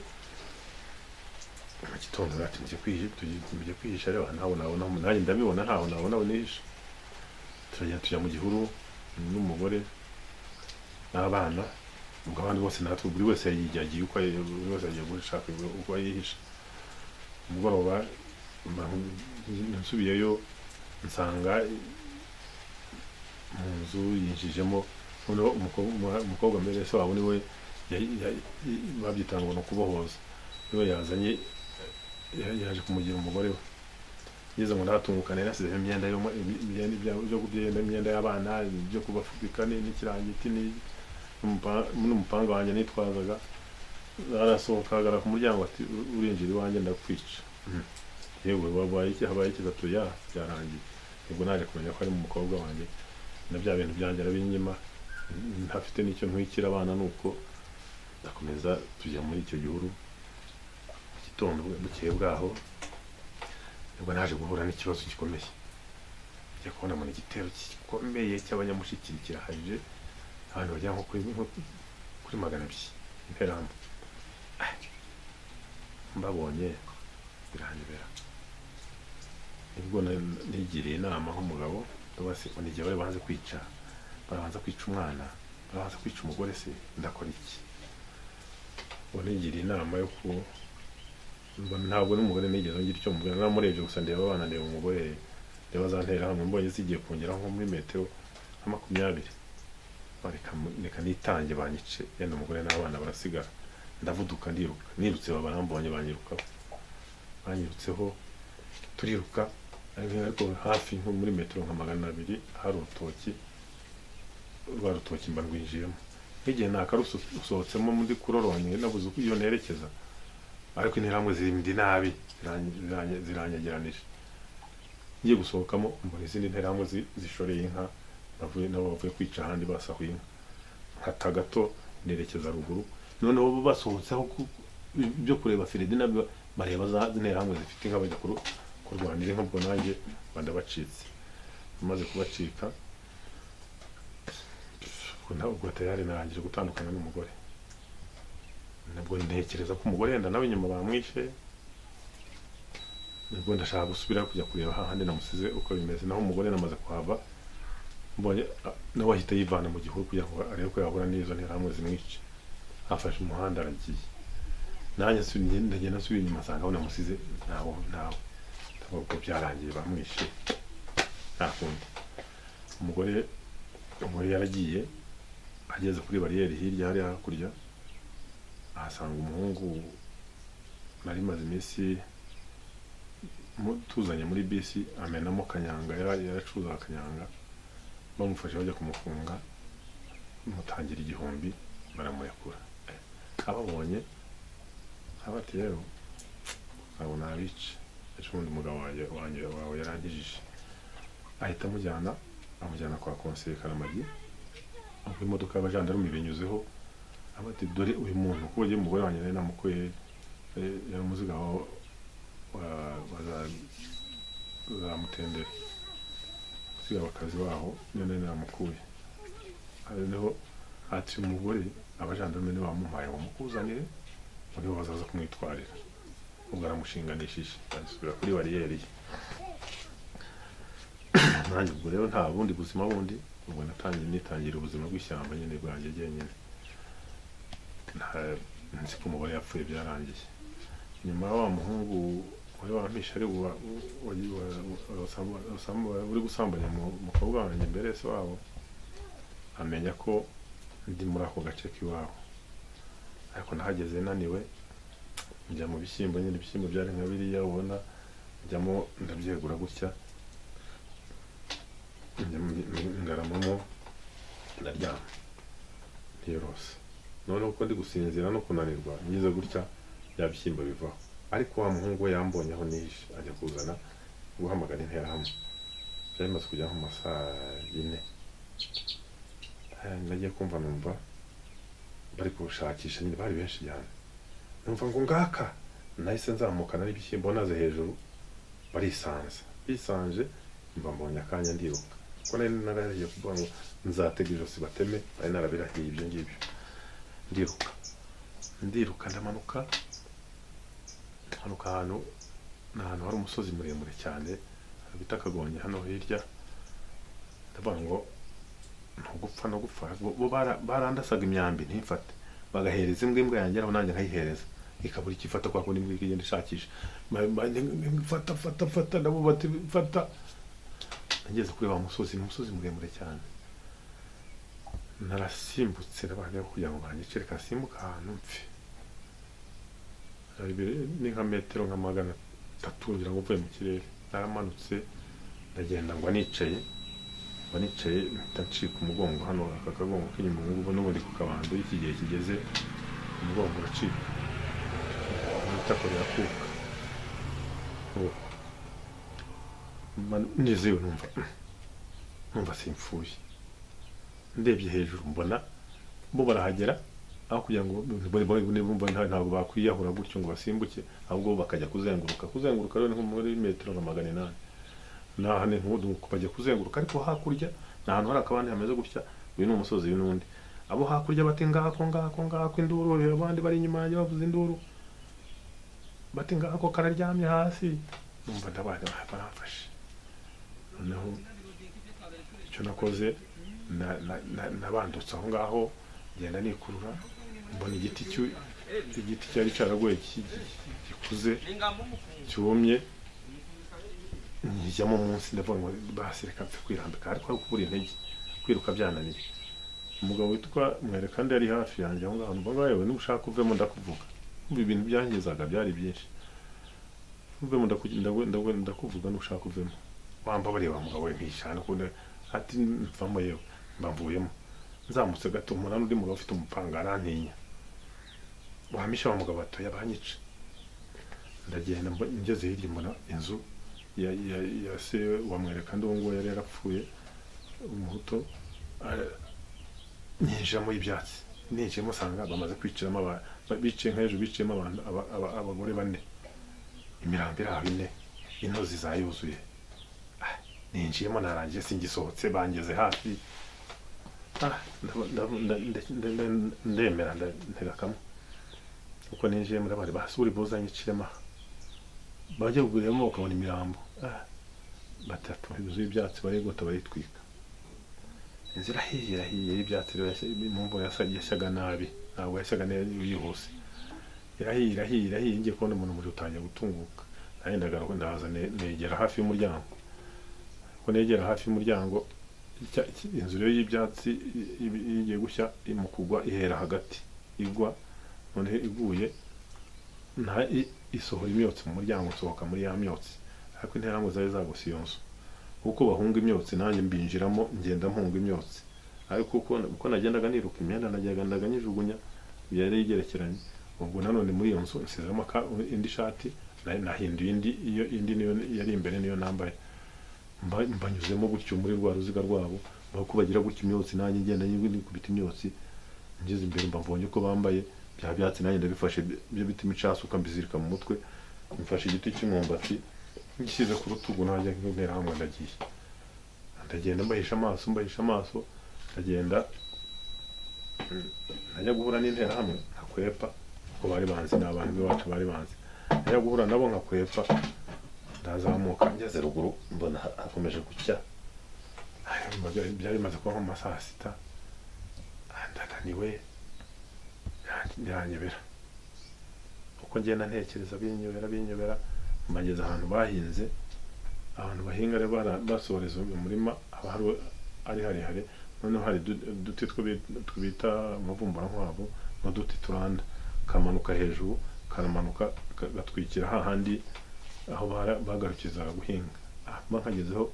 Mu gitondo ati tujye kwihisha, reba ntaho nabona, nanjye ndabibona ntaho nabona nihisha. Turagenda tujya mu gihuru n'umugore n'abana, ubwo abandi bose natwe buri wese yagiye uko buri wese yagiye gushaka uko yihisha. Umugoroba nsubiyeyo nsanga mu nzu yinjijemo, noneho umukobwa mbere se wabo niwe babyita ngo ni ukubohoza, niwe yazanye, yaje kumugira umugore we. Yize ngo ndatungukane, nasize imyenda imyenda y'abana, byo kubafubika n'ikirangiti n'umupanga wanjye nitwazaga. Arasohoka agara ku muryango ati urinjira iwanjye ndakwica. Yewe wabaye iki, habaye iki? Ati ya byarangiye. Ubwo naje kumenya ko ari mu mukobwa wanjye, na bya bintu byanjye arabinyima, ntafite n'icyo ntwikira abana, nuko ndakomeza tujya muri icyo gihuru. Gitondo bukeye bwaho nibwo naje guhura n'ikibazo gikomeye, njya kubona mu igitero gikomeye cy'abanyamushikiri kirahagije, abantu bajya nko kuri 200 interahamwe. Mbabonye biranyobera, nibwo nigiriye inama nk'umugabo, bose n'igihe bari banze kwica, barabanza kwica umwana, barabanza kwica umugore, se ndakora iki? Nigiriye inama yo ku ntabwo n'umugore nigeze ngira icyo mubwira, namurebye gusa ndeba abana, ndeba umugore, ndeba za nterahamwe, mbonye zigiye kongera nko muri metero 20, reka nitange banyice, yenda umugore n'abana barasigara. Ndavuduka ndiruka, nirutse barambonye banyirukaho, banyirutseho turiruka, ariko hafi nko muri metero nka 200 hari urutoki, rwa rutoki mba rwinjiyemo. Nk'igihe nakarusohotsemo muri kuroronye, nabuze uko iyo nerekeza, ariko interahamwe zirindi nabi ziranyegeranije. Ngiye gusohokamo mbona izindi interahamwe zishoreye inka, bavuye kwica ahandi, basahuye inka. Nkata gato nerekeza ruguru, noneho basohotseho byo kureba Firidina, bareba za interahamwe zifite inka bajya kurwanira inka, ubwo nanjye bandabacitse. Maze kubacika, ubwo tayari narangije gutandukana n'umugore. Nabwo ntekereza ko umugore yenda nawe nyuma bamwishe, nibwo ndashaka gusubira kujya kureba hahandi namusize uko bimeze. Naho umugore namaze kuhava, mbonye nawe ahita yivana mu gihuru kugira ngo arebe ko yahura n'izo nterahamwe zimwice. Afashe umuhanda aragiye, nanjye ndagenda nsubira inyuma nsanga aho namusize ntaho ubwo byarangiye bamwishe, nta kundi. Umugore yaragiye, ageze kuri bariyeri hirya hari hakurya, ahasanga umuhungu nari maze iminsi tuzanye muri bisi, amenamo kanyanga, yaracuruza kanyanga. Bamufashe bajya kumufunga, mutangira 1000, baramurekura. Ababonye abati rero abo nabice, ejo undi mugabo wanjye yarangijije, ahita amujyana kwa konseye Karamagi, aho imodoka y'abajandarume binyuzeho. Abati dore uyu muntu ko ugiye umugore wanjye namukuye, yari umuziga za Mutendere usigaye abakazi baho none namukuye niho ati umugore abajandarume nibo bamumpaye ngo mukuzanire nibo bazaza kumwitwarira ubwo aramushinganishije asubira kuri bariyeri nanjye ubwo rero nta bundi buzima bundi ubwo nitangira ubuzima bw'ishyamba nyine bwanjye jyenyine nzi ko umugore yapfuye byarangiye nyuma wa muhungu wari wampishe ari uri gusambanya umukobwa wanjye mbere se wabo amenya ko ndi muri ako gace k'iwabo ariko nahageze naniwe njya mu bishyimbo nyine ibishyimbo byari nka biriya ubona njyamo ndabyegura gutya ngaramamo ndaryama ntiyorose noneho uko ndi gusinzira no kunanirwa ngize gutya bya bishyimbo bivaho ariko wa muhungu we yambonye aho nihishe ajya kuzana guhamagara interahamwe byari bimaze kujya mu masaa 4 nagiye kumva numva bari kushakisha nyine bari benshi cyane numva ngo ngaka nahise nzamukana n'ibishyimbo naze hejuru bisanze mba mbonye akanya ndiruka ko nari narahiye kuvuga ngo nzatega ijosi bateme ari narabirahiye ibyo ngibyo ndiruka ndamanuka ahantu hari umusozi muremure cyane bita Kagonye hano hirya ndavuga ngo no gupfa bo barandasaga imyambi ntifate bagahereza imbwa yanjye aho nanjye nkayihereza ikabura ikifata kwa kundi imbwa igenda ishakisha fata nabo bati fata ngeze kuri wa umusozi muremure cyane narasimbutse nabaga kugira ngo banyice reka simbuka ahantu mpfe ni nka metero nka 300 ngira ngo mvuye mu kirere naramanutse ndagenda ngo nicaye ntacika umugongo hano aka kagongo k'inyuma ngubu n'ubundi ku kabando iki gihe kigeze umugongo uracika n'itako rirakuka nizewe numva simpfuye ndebye hejuru mbona bo barahagera aho kugira ngo ntabwo bakwiyahura gutyo ngo basimbuke ahubwo bakajya kuzenguruka rero nko muri metero nka 800 nahane nk'uko bajya kuzenguruka ariko hakurya n'ahantu hari akabandi hameze gutya uyu ni umusozi uyu n'undi abo hakurya bati ngako induru abandi bari inyuma yanjye bavuza induru bati ngako kararyamye hasi numva ndabaye barafashe noneho icyo nakoze nabandutse aho ngaho ngenda nikurura mbona igiti cyari cyaragoye gikuze cyumye njyamo munsi ndavuga ngo basireka mfe kwirambika ariko kubura intege kwiruka byananiye umugabo witwa Mwere kandi yari hafi yanjye aho ngaho mvuga yewe n'ushaka uvemo ndakuvuga ibintu byangizaga byari byinshi uvemo ndakuvuga n'ushaka uvemo wamba bari wa mugabo we nkishana kundi ati mvamo yewe mbavuyemo nzamutse gato umuntu undi mugabo ufite umupanga arantinya wamisha wa mugabo atoya banyica ndagenda ngeze hirya mbona inzu ya se wa Mwere kandi uwo ngo yari yarapfuye umuhuto nyinjiramo ibyatsi ninjiyemo usanga bamaze kwiciramo biciye nka hejuru biciyemo abantu abagore 4 imirambi iri aho 4 intozi zayuzuye ninjiyemo narangiye singisohotse bangeze hafi ndemera ntegakamo uko ninjiye muri bari basuri buzanye kirema bajya kuguramo ukabona imirambo batatu yuzuye ibyatsi barigota baritwika inzira hiye ibyatsi impumbo yashyaga nabi ntabwo yashyaga yihuse irahiye ngiye kubona umuntu muri utangiye gutunguka nayendaga ndaza negera hafi y'umuryango ko negera hafi y'umuryango inzu rero y'ibyatsi igiye gushya mu kugwa ihera hagati igwa none iguye isohora imyotsi mu muryango nsohoka muri ya myotsi ariko interango zari zagose iyo nzu uko bahunga imyotsi nanjye mbinjiramo ngenda mpunga imyotsi ariko uko nagendaga niruka imyenda najyaga nyijugunya yari igerekeranye ubwo nanone muri iyo nzu nsizemo indi shati nahinduye indi niyo yari imbere niyo nambaye mbanyuzemo gutyo muri rwa ruziga rwabo bako bagira gutyo imyotsi nanjye ngenda nikubita imyotsi ngeze imbere mbavonye ko bambaye bya byatsi nanjye ndabifashe byo biti imicasuka mbizirika mu mutwe mfashe igiti cy'umwumbati ngishyize ku rutugu najya nk'interahamwe ndagenda mbahisha amaso ndagenda najya guhura n'interahamwe nkakwepa kuko bari banzi n'abantu b'iwacu bari banzi najya guhura nabo nkakwepa ndazamuka ngeze ruguru mbona hakomeje gucya byari bimaze kuba nko mu ma saa sita ndananiwe biranyobera uko ngenda ntekereza binyobera mbageze ahantu bahinze abantu bahinga rero basoreza umurima haba ari harehare noneho hari uduti twita amavumburankwabo n'uduti turanda kamanuka hejuru karamanuka gatwikira hahandi aho bagarukizaga guhinga mba nkagezeho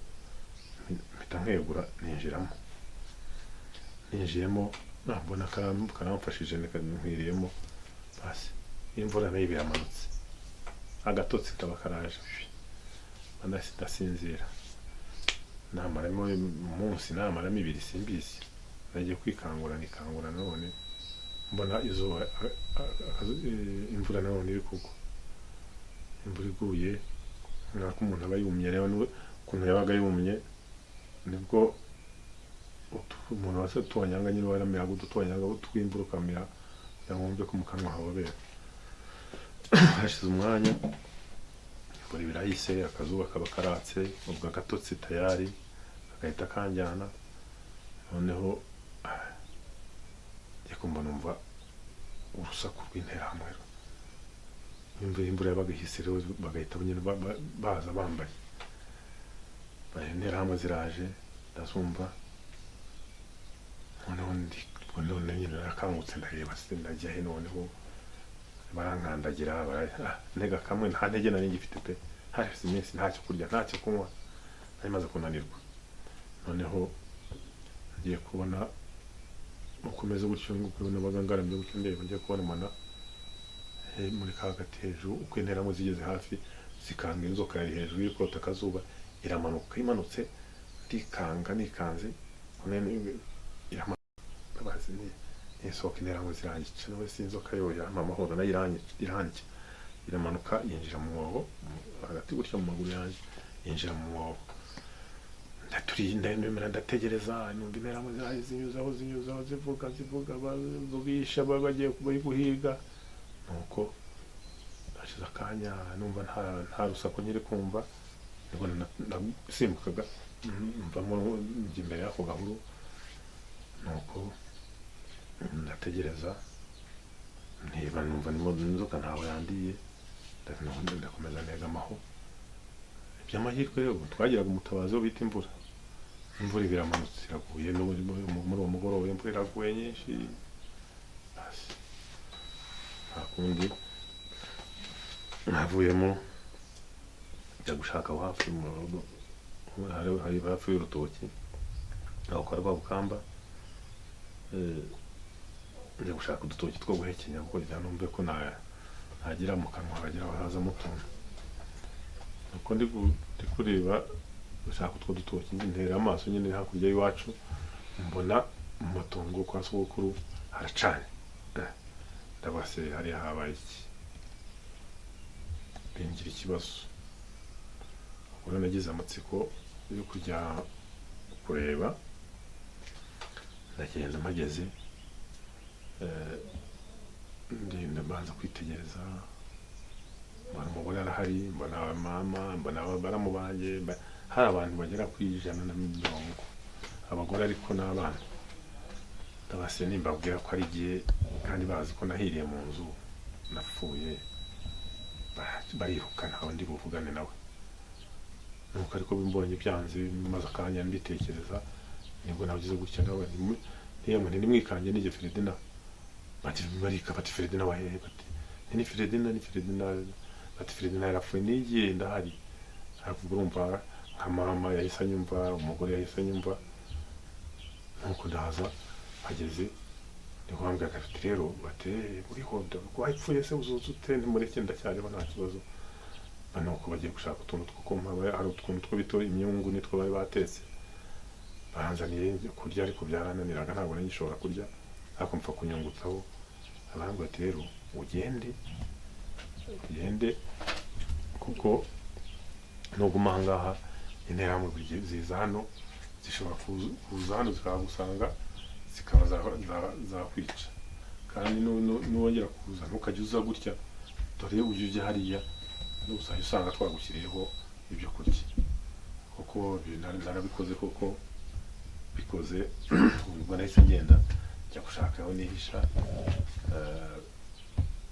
mpita nkegura ninjiyemo mbona karamfashije nkwiriyemo basi imvura nayo biramanutse agatotsi kaba karaje ndasinzira namaramo umunsi namaramo ibiri simbizi nagiye nikangura none mbona izuba imvura none iri kugwa imvura iguye nkako umuntu aba yumye rero ukuntu yabaga yumye nibwo umuntu wase tubanyanga nyine waramiraga udutubanyanga tw'imvura ukamira kugira ngo wumve ko mu kanwa habobera hashize umwanya imvura birahise akazuba kaba karatse ubwo agatotsi tayari agahita kanjyana noneho njye kumva numva urusaku rw'interahamwe imvura yabaga ihise rero bagahita nyine baza bambaye interahamwe ziraje ndazumva noneho nyine narakangutse ndareba ndajya he noneho barankandagira ntega kamwe nta ntege nari ngifite pe hashize iminsi ntacyo kurya ntacyo kunywa nari maze kunanirwa noneho ngiye kubona ukomeza gutyo nabaga ngaramye gutyo ndeba ngiye kubona mbona muri hagati hejuru uko interahamwe zigeze hafi zikanga inzoka yari hejuru y'ikota akazuba iramanuka imanutse nikanze irabazi nisohoka interahamwe zirangica nawe si inzoka yoya amahoro nayo irangica iramanuka yinjira mu mwobo hagati gutya mu maguru yanjye yinjira mu mwobo ndategereza numva interahamwe zinyuzaho zivuga bavugisha bagiye guhiga nuko hashize akanya numva nta rusaku nyiri kumva nibwo nasimbukaga mvamo njya imbere y'ako gahuru nuko ndategereza ntiba numva inzoka ntawe yandiye ndakomeza negamaho iby'amahirwe rero twagiraga umutabazi wo bita imvura biramanutse iraguye muri uwo mugoroba imvura iraguye nyinshi nta kundi navuyemo njya gushaka aho hafi mu rugo hari hafi y'urutoki aho kwa Rwabukamba njya gushaka udutoki two guhekenya kugira numve ko nagira mu kanwa hagira hazamo utuntu uko ndi kureba gushaka utwo dutoki ntera amaso nyine hakurya y'iwacu mbona mu matongo kwa sogokuru haracanye ndabase hari habaye iki bingira ikibazo ubwo nagize amatsiko yo kujya kureba ndagenda mpageze ndenda mbanza kwitegereza mbona umugore arahari mbona mama mbona baramu banjye hari abantu bagera ku 150 abagore ariko n'abana ndabase nimbabwira ko ari giye kandi bazi ko nahiriye mu nzu napfuye barihukana aho ndi buvugane nawe nuko ariko bimbonye byanze bimaze akanya mbitekereza nibwo nagize gutya nawe ni mwikanje n'ije Fredina bati Fredina wahehe bati ni Fredina bati Fredina yarapfuye nigiye ndahari havuga urumva nka mama yahise anyumva umugore yahise anyumva nuko ndaza ageze nikwambwa gafite rero bate uri hoda wayipfuye se uzuzute ntimureke ndacyariho nta kibazo nuko bagiye gushaka utuntu two kumpa hari utuntu two bito imyungu nitwo bari batetse baranzaniye kurya ariko byarananiraga ntabwo nagishobora kurya ariko mpfa kunyungutaho abandi bati rero ugende kuko nuguma aha ngaha interahamwe ziza hano zishobora kuza hano zikagusanga zikaba zakwica, kandi nuwongera kuza ntukajya uza gutya, dore ujya hariya n'ubusanga usanga twagushyiriyeho ibyo kurya, kuko narabikoze koko bikoze. Ubwo nahise ngenda njya gushaka aho nihisha,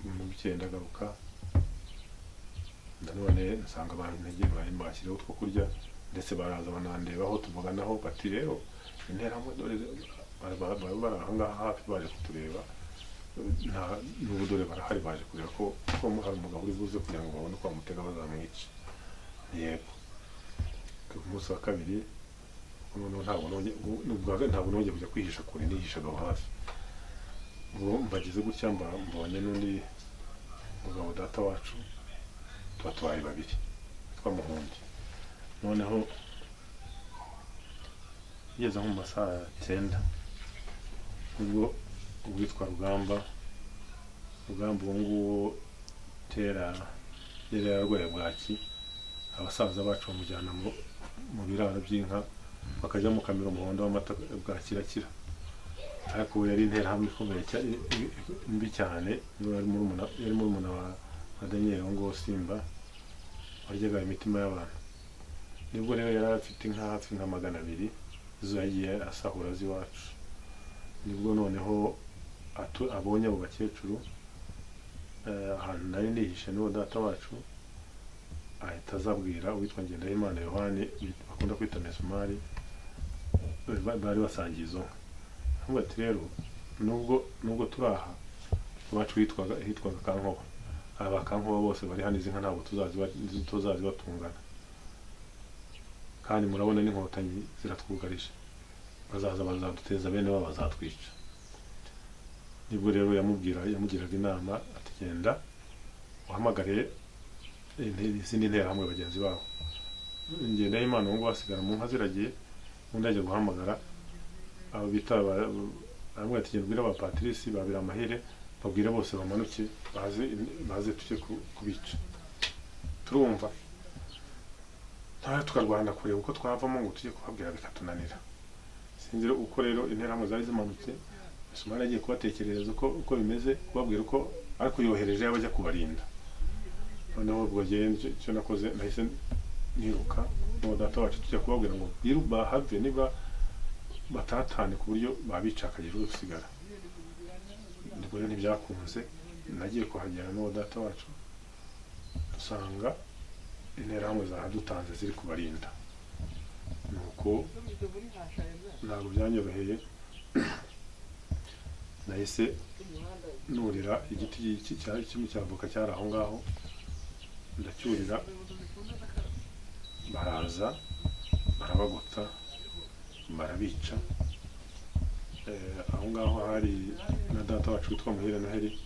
mu bukeye ndagaruka nanone nsanga abantu intege bashyiriyeho utwo kurya, ndetse baraza banandebaho tuvuganaho bati rero interahamwe dore bari aha ngaha hafi baje kutureba, n'ubu dore barahari baje kureba ko hari umugabo uri buze kugira ngo babone uko bamutega bazamwica. Yego, ku munsi wa kabiri ntabwo nongeye kujya kwihisha kure, nihishaga aho hafi. Ubwo mbageze gutya mbonye n'undi mugabo data wacu, tuba tubaye babiri twamuhungi. Noneho ngeze nko mu masaha 9 ubwo uwitwa Rugamba uwo nguwo kera yari yararwaye bwaki, abasaza bacu bamujyana mu biraro by'inka bakajya mukamira umuhondo w'amata bwaki irakira, ariko we yari interahamwe ikomeye mbi cyane. Yari murumuna wa Daniel ngo Simba waryaga imitima y'abantu. Nibwo rero yari afite inka hafi nka 200 zo yagiye asahura z'iwacu. Nibwo noneho abonye abo bakecuru ahantu nari nihishe n'uwo data wacu, ahita azabwira uwitwa Ngendahimana Yohani bakunda kwita Mesumari, bari basangiye izo nka. Avuga ati rero nubwo turi aha iwacu hitwaga Kankoba, aba Kankoba bose bari hano, izi nka ntabwo tuzazi batungana, kandi murabona n'inkotanyi ziratwugarije, bazaza bazaduteza bene babo bazatwica. Nibwo rero yamugiraga inama ati genda uhamagare izindi nterahamwe bagenzi babo. Ngendahimana ngo basigara mu nka ziragiye, undi ajya guhamagara abo bita bamwe ati genda ubwire aba Patrice babira amahire, babwire bose bamanuke baze tujye kubica. Turumva ntawe tukarwana kureba uko twavamo ngo tujye kubabwira bikatunanira. Sinzi uko rero interahamwe zari zimanutse, Mesumari agiye kubatekerereza uko bimeze, kubabwira uko ariko yohereje yabajya kubarinda. Noneho ubwo cyo nakoze nahise niruka n'uwo data wacu tujya kubabwira ngo bahave niba batatane ku buryo babica akagira usigara. Nibwo rero ntibyakunze, nagiye kuhagera n'uwo data wacu dusanga interahamwe zahadutanze ziri kubarinda, nuko ntabwo byanyoroheye. Nahise nurira igiti cy'avoka cyari aho ngaho, ndacyurira, baraza barabagota barabica. Aho ngaho hari na data wacu witwa Muhire Noheli,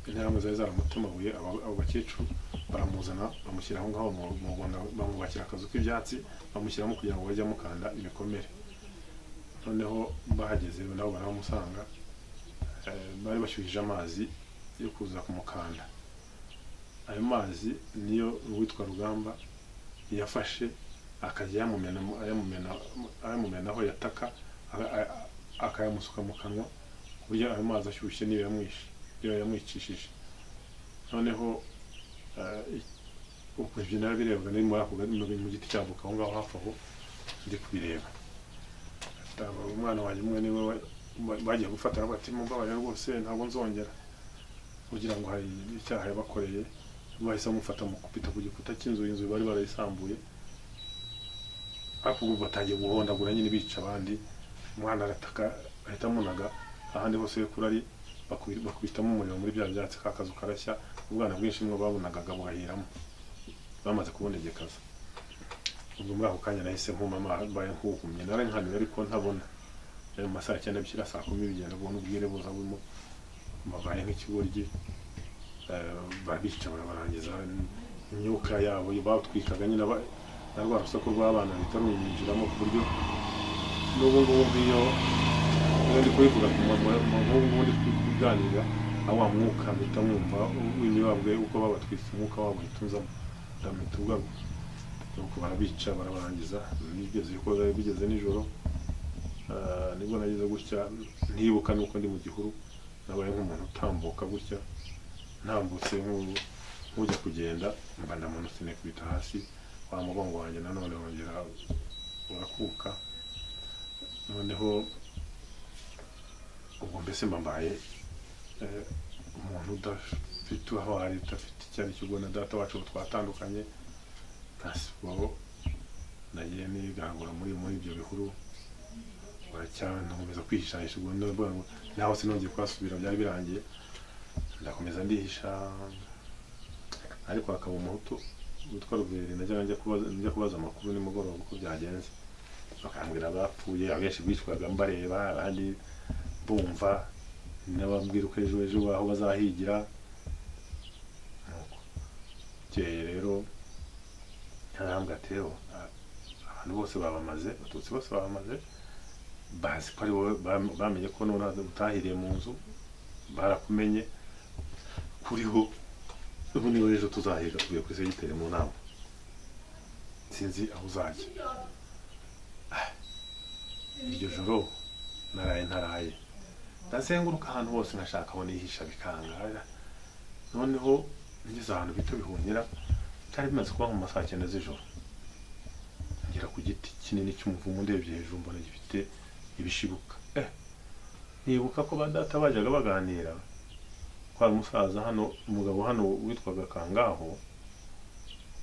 interahamwe zari zaramutemabuye, abo bakecuru baramuzana bamushyira aho ngaho mu Rwanda, bamubakira akazu k'ibyatsi bamushyiramo kugira ngo bajye mukanda ibikomere. Noneho bahageze nabo baramusanga, bari bashyuhije amazi yo kuza kumukanda. Ayo mazi niyo uwitwa Rugamba yafashe akajya ayamumenaho yataka, akayamusuka mu kanwa, kuburyo ayo mazi ashyushye niyo yamwicishije. Noneho uko ibyo narabirebaga nari muri ako mu giti cy'avoka aho ngaho hafi aho ndi kubireba. Umwana wanjye umwe niwe bagiye gufata bati mumbabarire rwose ntabwo nzongera, kugira ngo hari icyaha yabakoreye. Bahise bamufata mukubita ku gikuta cy'inzu bari barayisambuye, ariko ubwo batangiye guhondagura nyine bica abandi. Umwana arataka ahita amunaga, ahandi hose kuri bakubitamo umuriro muri bya byatsi, kakazu karashya. Ubwana bwinshi mwo babunagaga bugahiramo bamaze kubonegekaza. Ubwo muri ako kanya nahise nkuma mbaye nkuhumye, narankanira ariko ntabona. Mu masaha 9 bishyira saa 10 bigenda kubona ubwire buza burimo mabaye nk'ikigoryi. Babica bararangiza, imyuka yabo batwikaga nyine na rwa rusako rw'abana bita rumwinjiramo, ku buryo n'ubu ngubu iyo ndi kubivuga mu nk'ubu ndi kuganira wa mwuka mpita mwumva w'imibabwe uko babatwitse umwuka wabo uhita unzamo ndamita ubwabo nuko barabica barabarangiza bigeze nijoro nibwo nagize gutya ntibuka nuko ndi mu gihuru nabaye nk'umuntu utambuka gutya ntambutse nk'ujya kugenda mba ndamanutse nikubita hasi wa mugongo wanjye nanone wongera urakuka noneho ubwo mbese mbaye umuntu udafite aho ari udafite icyo ari cyo na data wacu twatandukanye ntasibwo nagiye nigangura muri ibyo bihuru baracyankomeza kwihishahisha ubwo naho sinongeye kwasubira byari birangiye ndakomeza ndihisha ariko hakaba umuhutu witwa Ruberi njya kubaza amakuru nimugoroba uko byagenze bakambwira abapfuye abenshi bicwaga mbareba abandi bumva n'abambwira uko ejo aho bazahigira nuko cyeye rero yarambwira ati abantu bose babamaze abatutsi bose babamaze bazi ko ari wowe bamenye ko none utahiriye mu nzu barakumenye kuriho ubu niwe ejo tuzahiga tugiye kuri segiteri mu nama sinzi aho uzajya iryo joro ntaraye ndazenguruka ahantu hose nkashaka aho nihisha bikanga noneho ngeze ahantu bita Bihunyira cyari bimaze kuba mu masaha 9 z'ijoro ngera ku giti kinini cy'umuvumu ndebye hejuru mbona gifite ibishibuka nibuka ko badata bajyaga baganira kwa umusaza hano umugabo hano witwaga Kangaho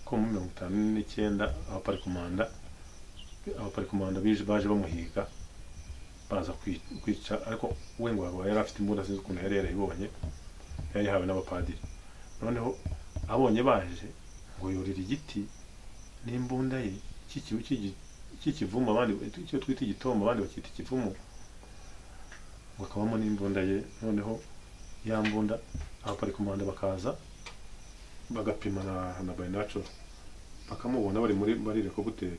ko mu 59 abaparikomanda baje bamuhiga baza kwica ariko we ngo yari afite imbunda sinzi ukuntu yari yarayibonye yari hawe n'abapadiri noneho abonye baje ngo yorira igiti n'imbunda ye cy'ikivumo abandi icyo twita igitombo abandi bakita ikivumo bakabamo n'imbunda ye noneho ya mbunda abaparikomanda bakaza bagapima na binaco bakamubona bari rekobuteri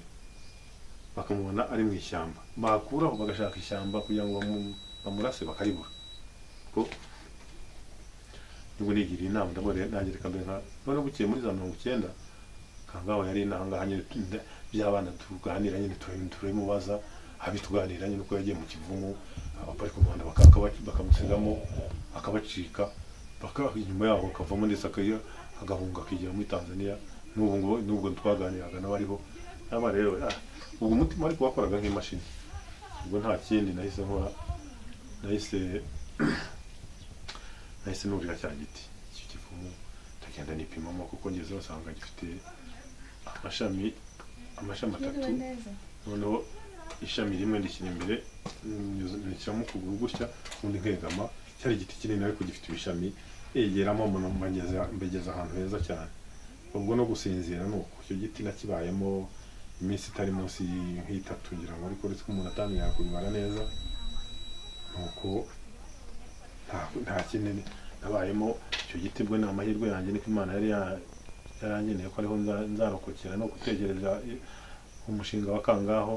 bakamubona ari mu ishyamba bakuraho bagashaka ishyamba kugira ngo bamurase bakaribura ko nibwo nigira inama ndabore nagireka mbere none bukiye muri za 90 Kangaho yari nahanga nyine by'abana tuganira nyine turimubaza habituganira nyine uko yagiye mu kivumu abaparikomanda bakamusigamo akabacika inyuma yaho akavamo ndetse agahunga akigira muri Tanzania n'ubwo twaganiraga n'abariho aba rero ubwo umutima ariko wakoraga nk'imashini ubwo nta kindi nahise nkora nahise nurira cya giti cy'ikivumu ndagenda nipimamo kuko ngeze basanga gifite amashami 3 noneho ishami rimwe ndishyira imbere nishyiramo ukuguru gutya ubundi nkegama cyari igiti kinini ariko gifite ibishami yegeramo mbegeza ahantu heza cyane ubwo no gusinzira nuko icyo giti nakibayemo iminsi itari munsi nk'itatu ngira ngo ariko uretse ko umuntu atamenya kubibara neza nuko nta kinini nabayemo icyo giti bwo n'amahirwe yanjye niko Imana yari yarangeneye ko ariho nzarokokera no gutegereza umushinga wa Kangaho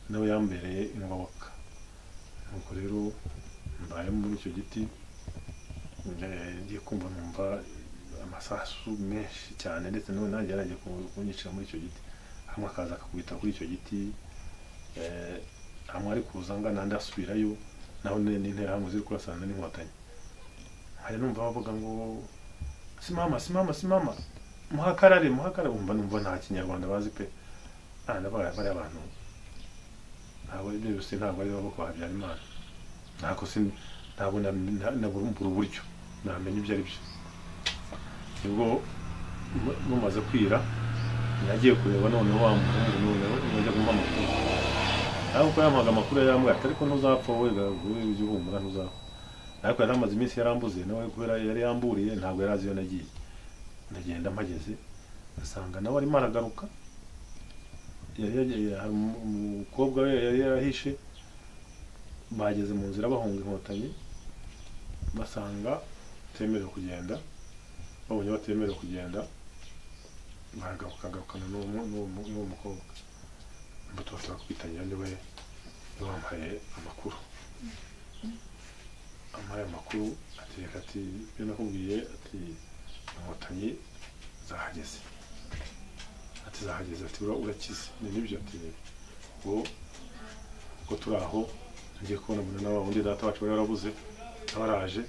nawe yambereye ingoboka nuko rero mbaye muri icyo giti ngiye kumva numva amasasu menshi cyane ndetse n'ubu nanjye yaragiye kunyicira muri icyo giti hamwe akaza akakubita kuri icyo giti hamwe ari kuza ngana ndasubirayo naho n'intera hamwe ziri kurasana n'inkotanyi hari numva bavuga ngo simama muhakarare numva nta kinyarwanda bazi pe bari abantu ntabwo ibyo byose ntabwo ari bo kwa Habyarimana ntabwo nabura uburyo namenya ibyo ari byo nibwo mumaze kwira nagiye kureba noneho wa muntu najya kumva amakuru ariko yampaga amakuru yambwira ariko ntuzapfa wowe ibyo uhumura ntuzapfa ariko yari amaze iminsi yarambuze nawe kubera yari yamburiye ntabwo yari azi iyo nagiye ndagenda mpageze asanga nawe arimo aragaruka hari umukobwa we yari yarahishe bageze mu nzira bahunga inkotanyi basanga batemerewe kugenda babonye batemerewe kugenda bagarukangarukana n'uwo mukobwa mbuto bashobora kwitangira niwe wampaye amakuru ampaye amakuru ati reka ati ibyo nakubwiye ati inkotanyi zahageze ati zahageze ati urakize nibyo ati ubwo turi aho ngiye kubona mbona n'aba wundi data wacu bari yarabuze abaraje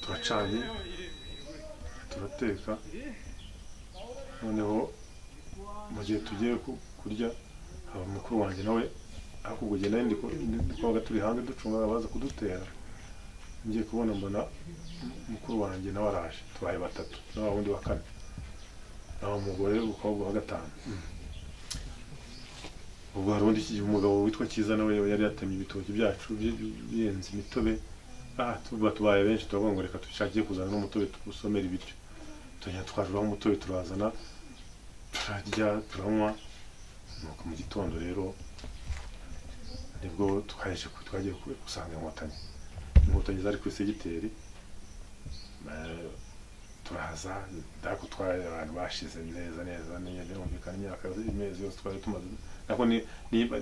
turacanye turateka noneho mu gihe tugiye kurya haba mukuru wanjye nawe ariko ubwo gihe ndi kwabaga turi hanze ducunga abaza kudutera ngiye kubona mbona mukuru wanjye nawe araje tubaye batatu n'aba wundi wa kane naho umugore ukobwa wa gatanu ubwo hari undi umugabo witwa Kiza nawe yari yatemye ibitoki byacu biyenze imitobe tubaye benshi turavuga ngo reka tushakiye kuzana n'umutobe tugusomera ibiryo tujya twaruraho umutobe turazana turarya turanywa nuko mu gitondo rero nibwo twagiye gusanga inkotanyi zari kuri segiteri turahaza ndako twaye abantu bashize neza birumvikana imyaka imezi yose twari tumaze nako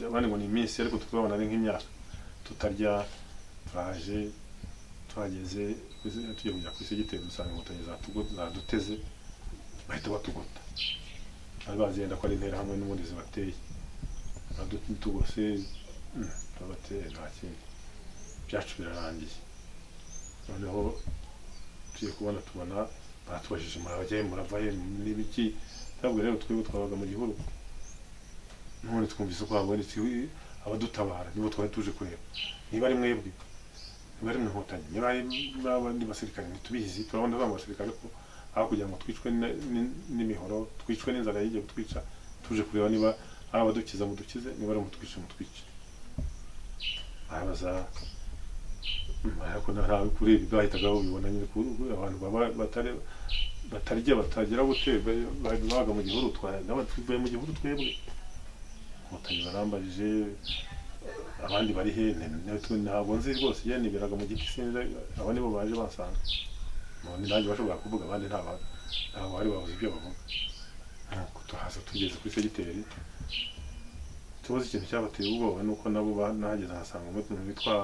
abandi ngo ni iminsi ariko tukabona ari nk'imyaka tutarya turaje twageze tugiye kujya kuri segiteri dusanga inkotanyi zaduteze bahita batugota bari bazenda ko ari intera hamwe n'ubundi zibateye tugose babateye nta kindi byacu birarangiye noneho tugiye tubona batubajije murabajyayo muravayo n'ibiki ntabwo rero twebwe twabaga mu gihuru none twumvise ko habonetse abadutabara nibo twari tuje kureba niba ari mwebwe niba ari inkotanyi niba ari abandi basirikare ntitubizi turabona abasirikare ko aho kugira ngo twicwe n'imihoro twicwe n'inzara yigiye kutwica tuje kureba niba ari abadukiza mudukize niba ari mutwice arabaza ariko ntawe kuri ibi bahitaga babibona nyine abantu batarya batagira gute babaga mu gihuru tuvuye mu gihuru twebwe inkotanyi barambajije abandi bari he ntabwo nzi rwose iyo niberaga mu giti sinzi abo nibo baje bansanga nanjye bashobora kuvuga abandi ntabwo bari babuze ibyo bavuga nuko tuhaza tugeze kuri segiteri tubaze ikintu cyabateye ubwoba nuko nabo nahageze nkasanga umuntu witwa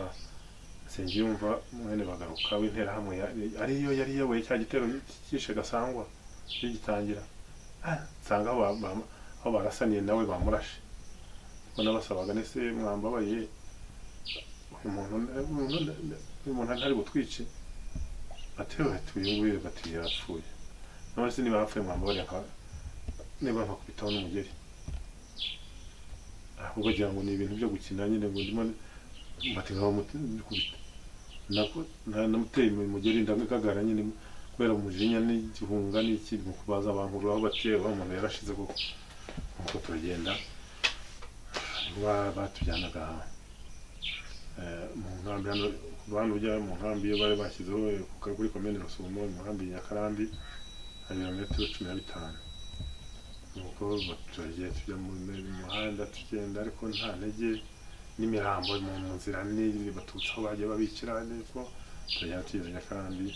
Nsengiyumva mwene Bagaruka w'interahamwe ariyo yari yabaye cya gitero cyishe Gasangwa gitangira nsanga aho barasaniye nawe bamurashe ko nabasabaga nese mwambabaye umuntu ntari butwice atewe tuyunguye bati yapfuye none se niba yapfuye mwambabaye niba nkakubitaho n'umugeri ahubwo kugira ngo ni ibintu byo gukina nyine ngo ndimo batinga kubita namuteye umugeri ndagagara nyine kubera umujinya n'igihunga n'iki mu kubaza abantu aho bateye umuntu yarashize koko nuko turagenda batujyanaga mu nkambi hano abantu ujya mu nkambi iyo bari bashyizeho kuri komine Rusumo mu nkambi ya Karambi hari metero 15 nuko turagiye tujya mu muhanda tugenda ariko nta ntege n'imirambo mu nzira batutsi aho bagiye babikira niko turagenda tugeze Nyakarambi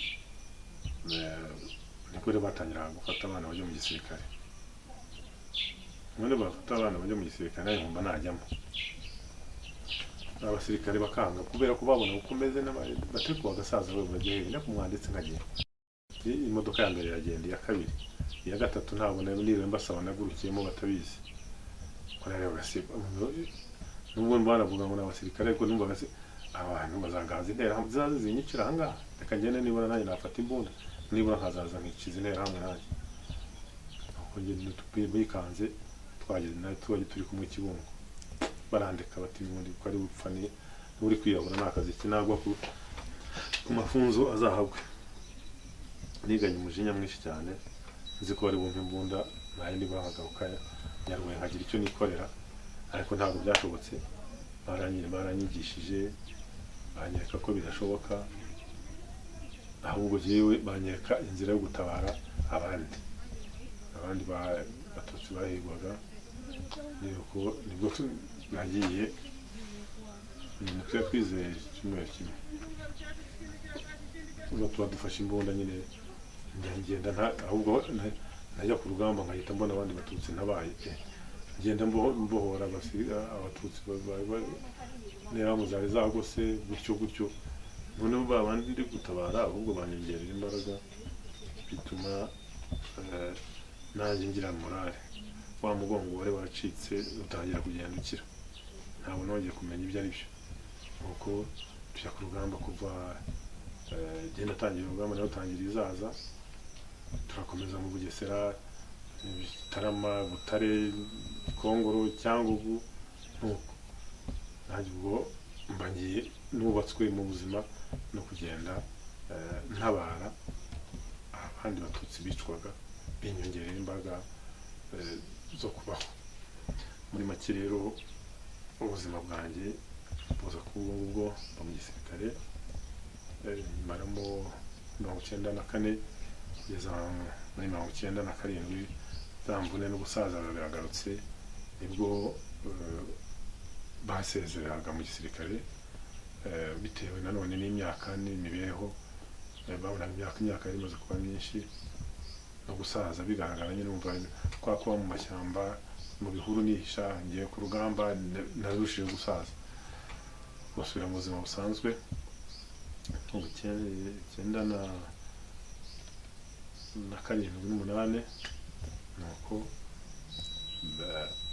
niko rero batangira gufata abana bajya mu gisirikare none bafata abana bajya mu gisirikare nkumva najyamo abasirikare bakanga kubera ko babona uko meze batari kubagasaza we bagiye no kumwanditse nkagiye imodoka ya mbere yagenda iya kabiri iya gatatu ntabwo niriwe mbasaba nagurukiyemo batabizi ko rero basiba nubwo baravuga ngo n'abasirikare ariko numva base abantu bazangaza intera hamwe zaze zinyicira hanga reka ngene nibona nanjye nafata imbunda nibona nkazaza nkikiza intera hamwe nanjye uko ngende tupiye bikanze twageze nayo turi kumwe Kibungo barandika bati ubundi ko ari bupfani uri kwiyabura nakazi kinagwa ku mafunzo azahabwe niganye umujinya mwinshi cyane nzi ko bari bumva imbunda nayo ndi bahagaruka nyarwe nkagira icyo nikorera ariko ntabwo byashobotse baranyigishije banyereka ko bidashoboka ahubwo jewe banyereka inzira yo gutabara abandi batutsi bahigwaga nibwo nagiye twizeye cyumweru kimwe ubwo tuba dufashe imbunda nyine ngenda ahubwo najya ku rugamba nkahita mbona abandi batutsi nabaye ngenda mbohora abatutsi niba muzari zagose gutyo noneho babandi ndi gutabara ahubwo banyongerera imbaraga bituma nanjye ngira morale wa mugongo wari wacitse utangira kugenda ukira ntabwo nongeye kumenya ibyo ari byo nuko tujya ku rugamba kuva genda tangira urugamba nayo tangira izaza turakomeza mu Bugesera Tarama Butare Kongoro Cyangugu nuko nanjye ubwo mbangiye nubatswe mu buzima no kugenda ntabara abandi batutsi bicwaga binyongerera imbaraga zo kubaho muri make rero ubuzima bwanjye buza kuba ubwo mu gisirikare maramo 94 kugeza muri 97 zamvune n'ubusaza biragarutse nibwo basezeraga mu gisirikare bitewe nanone n'imyaka n'imibereho babona imyaka yari imaze kuba myinshi no gusaza bigaragara nyine umva kuba mu mashyamba mu bihuru nihisha ngiye ku rugamba narushije gusaza basubira mu buzima busanzwe mu 97 nuko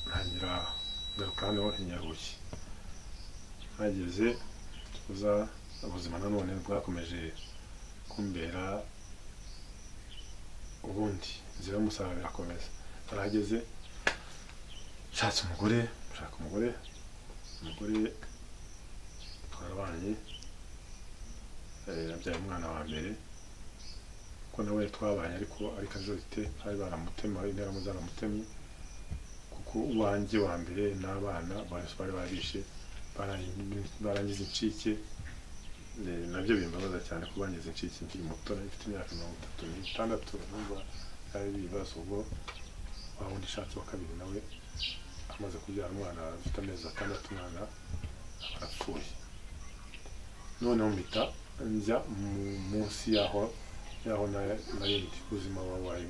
ntangira ngaruka hano Nyarubuye hageze tuza ubuzima nanone bwakomeje kumbera ubundi nzira musaba birakomeza barageze nshatse umugore twarabanye yabyaye umwana wa mbere ko nawe twabanye ariko azorite hari baramutema intera mutemye kuko uwanjye wa mbere n'abana bari barishe barangize incike nabyo bimbabaza cyane ko bangize incike nkiri muto mfite imyaka 36 numva ari ibibazo ubwo wawundi shatse wa kabiri nawe amaze kubyara umwana afite amezi 6 umwana arapfuye noneho mpita njya munsi yaho narindi ubuzima wabaye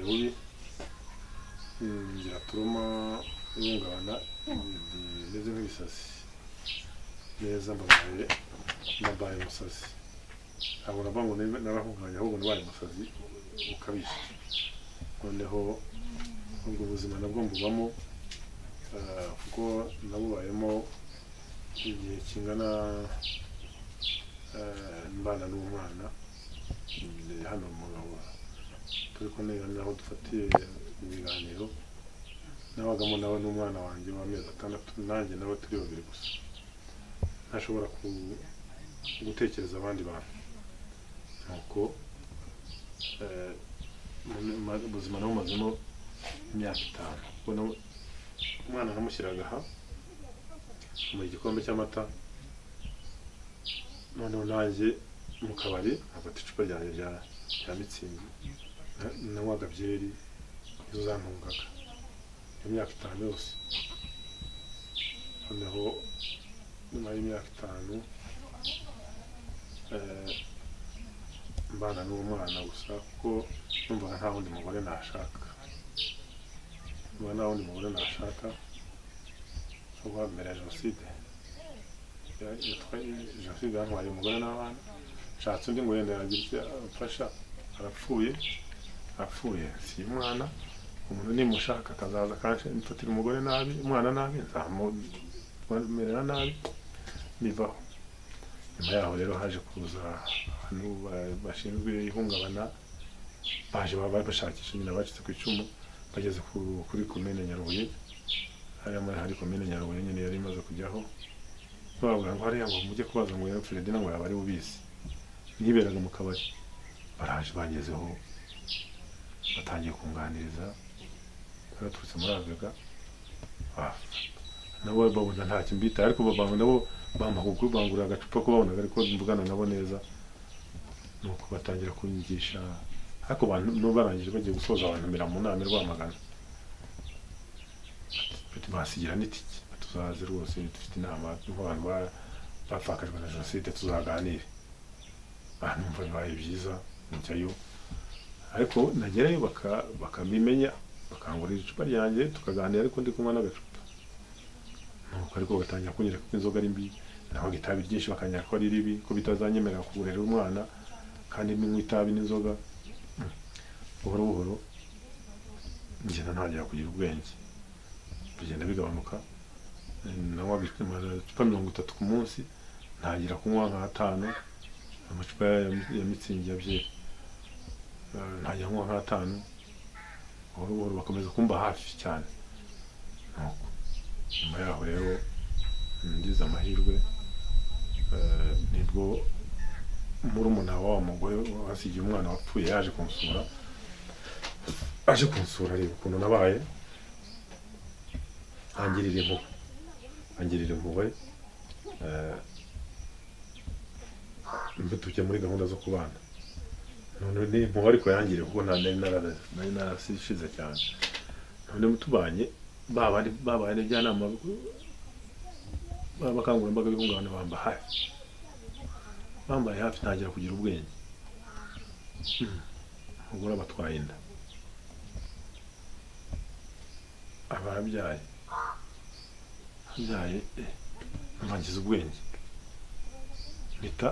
bubi ngira turuma ihungabana rimeze nk'ibisazi neza mbabaye umusazi ntabwo navuga ngo narahungabanye ahubwo nabaye umusazi ukabije noneho ubwo buzima nabwo mbubamo kuko nabubayemo igihe kingana mbana n'umwana hano turi kumwe naho dufatiye ibiganiro nabagamo nawe n'umwana wanjye w'amezi 6 nanjye nawe turi babiri gusa ntashobora gutekereza abandi bantu nuko ubuzima namumazemo imyaka 5 ubwo umwana namushyiraga aha mu gikombe cy'amata noneho nanjye mu kabari afata icupa ryanjye rya mitsingi nanywaga byeri izo zantungaga imyaka 5 yose noneho nyuma y'imyaka 5 mbana n'umwana gusa kuko numvaga nta wundi mugore nashaka kuba mbere ya jenoside yantwaye umugore n'abana nshatse undi ngo yenda yagira icyo amfasha arapfuye si umwana umuntu nimushaka akazaza kanshi mfatira umugore nabi umwana nabi nzamumerera nabi bivaho nyuma yaho rero haje kuza abantu bashinzwe ihungabana baje bashakisha nyina bacitse ku icumu bageze kuri komine Nyarubuye hari komine Nyarubuye nyine yari imaze kujyaho bavuga ngo hariya ngo mujye kubaza ngo yari Fredina ngo yaba ari ubizi niberaga mu kabari baraje bangezeho batangiye kunganiriza baturutse muri Afurika nabo babona nta kimbita ariko babanga nabo bampa bangurira agacupa ko babonaga ariko mvugana nabo neza nuko batangira kunyigisha ariko abantu no barangije bagiye gusoza abantu mira mu nama Rwamagana basigira n'itiki tuzaze rwose dufite inama n'abantu bapfakajwe na jenoside tuzaganire numva bibaye byiza njyayo ariko nagerayo bakamimenya bakangurira icupa ryanjye tukaganira ariko ndi kunywa n'agacupa, nuko ariko batangira kunyereka ko inzoga ari mbi, naho itabi ryinshi bakanyereka ko ari ribi, ko bitazanyemerera kugurira umwana kandi ninywa itabi n'inzoga. Buhoro buhoro ngenda ntangira kugira ubwenge, bigenda bigabanuka, nanywaga amacupa 30 ku munsi, ntangira kunywa nka 5 amacupa ya mitsingi ya byeri, ntangira kunywa nka 5. Buhoro buhoro bakomeza kumba hafi cyane, nuko nyuma yaho rero ngize amahirwe, nibwo murumuna wa mugore wasigiye umwana wapfuye yaje kunsura, areba ukuntu nabaye, angirira impuhwe, mbe tujya muri gahunda zo kubana. None ni impuhwe ariko yangiriye kuko nari narasishize cyane. None tubanye babane byanama babakangurambaga b'ihungabana bambaye hafi, ntagira kugira ubwenge. Umugore abatwaye inda, ababyaye mbangiza ubwenge, mpita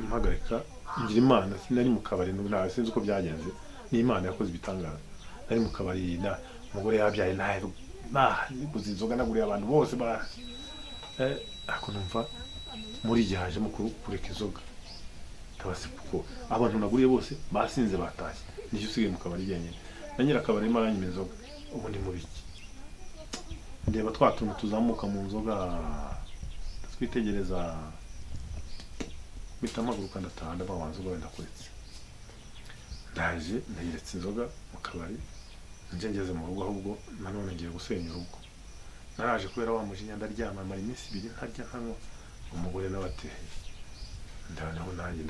mpagarika ngira Imana. Sinari mu kabari, nta sinzi uko byagenze, ni Imana yakoze ibitangaza. Nari mu kabari, umugore yabyaye nawe guza inzoga naguriye abantu bose ariko numva muri gihe hajemo kureka inzoga, tabasi kuko abantu naguriye bose basinze batashye, nicyo usigaye mu kabari jyenyine. Na nyirakabari arimo aranyima inzoga, ubu ndi mu biki? Ndeba twa tuntu tuzamuka mu nzoga, twitegereza, mpita mpaguruka ndataha, ndabanza inzoga wenda kuretse. Ndaje ndayiretse inzoga mu kabari, ngeze mu rugo, ahubwo nanone ngiye gusenya urugo. Naraje kubera wa mujinya, ndaryama mara iminsi 2 ntarya hano. Umugore nawe ati ndanaho nanjye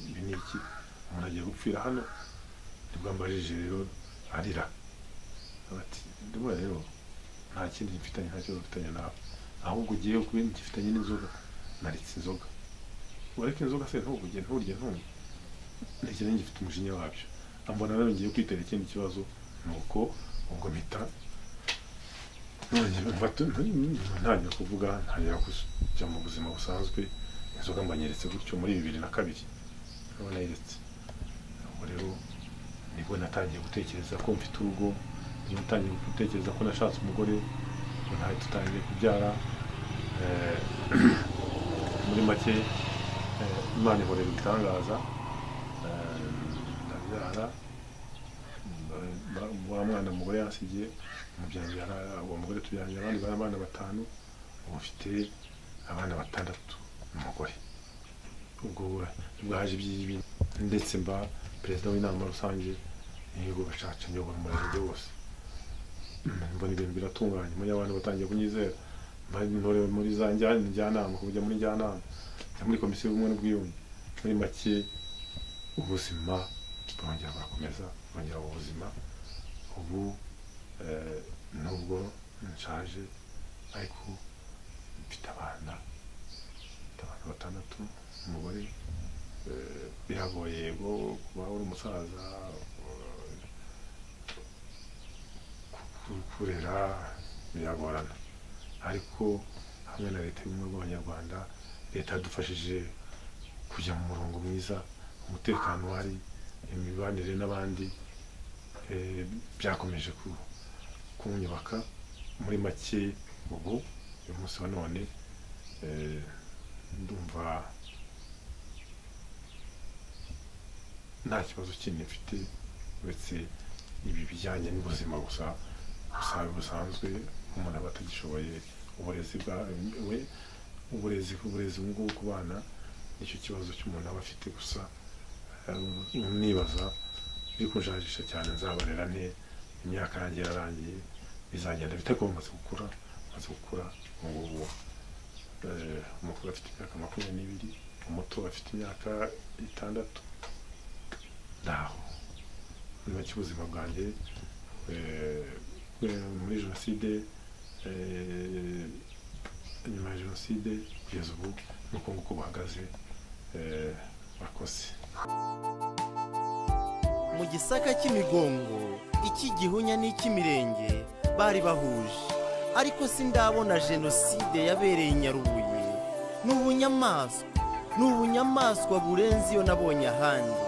ibi ni iki, umuntu agiye gupfira hano? Nibwo mbajije rero arira, ati ndimo rero nta kindi mfitanye, nta kibazo mfitanye nawe, ahubwo ugiye kuba ngifitanye n'inzoga. Naritse inzoga. Ureke inzoga se ntugugye nturye ntumwe, ntekereza ngifite umujinya wabyo. Ambona rero ngiye kwitera ikindi kibazo, nuko ubwo mpita ntangira kuvuga, ntangira kujya mu buzima busanzwe. Inzoga mbanyeretse gutyo muri 2002, none nayiretse. Ubwo rero nibwo natangiye gutekereza ko mfite urugo, nibwo natangiye gutekereza ko nashatse umugore, ko ntawe tutangiye kubyara. Muri make Imana ihorera ibitangaza, ndabyara. Wa mwana umugore yansigiye, uwo mugore tubyangira abandi bana 5, ubu mfite abana 6 n'umugore. Ubwo haje iby'ibi, ndetse mba perezida w'inama rusange yego Gacaca, nyobora umurenge wose. Mbona ibintu biratunganye, muri abantu batangiye kunyizera, ntore muri za njyanama, kujya muri njyanama, muri komisiyo y'ubumwe n'ubwiyunge. Muri make ubuzima bwongera burakomeza, bwongera ubuzima. Ubu nubwo nshaje ariko mfite abana 6, umugore. Biragoye yego kuba uri umusaza, kurera biragorana, ariko hamwe na leta y'ubumwe bw'abanyarwanda, leta yadufashije kujya mu murongo mwiza, umutekano wari, imibanire n'abandi byakomeje kunyubaka. Muri make ubu uyu munsi wa none ndumva nta kibazo kindi mfite, uretse ibi bijyanye n'ubuzima gusa busanzwe. Umuntu aba atagishoboye uburezi ngubu ku bana, nicyo kibazo cy'umuntu aba afite gusa. Nibaza biri kunjajisha cyane, nzabarera nte? Imyaka yanjye yararangiye, bizagenda biteko bamaze gukura. Ngubu umukuru afite imyaka 22, umuto afite imyaka 6. Ndaho niba cy'ubuzima bwanjye muri jenoside, nyuma ya jenoside kugeza ubu, nuko nguko buhagaze. Bakoze.
mu gisaka cy'imigongo icy'igihunya n'icy'imirenge bari bahuje, ariko sindabona jenoside yabereye i Nyarubuye. Ni ubunyamaswa burenze iyo nabonye ahandi.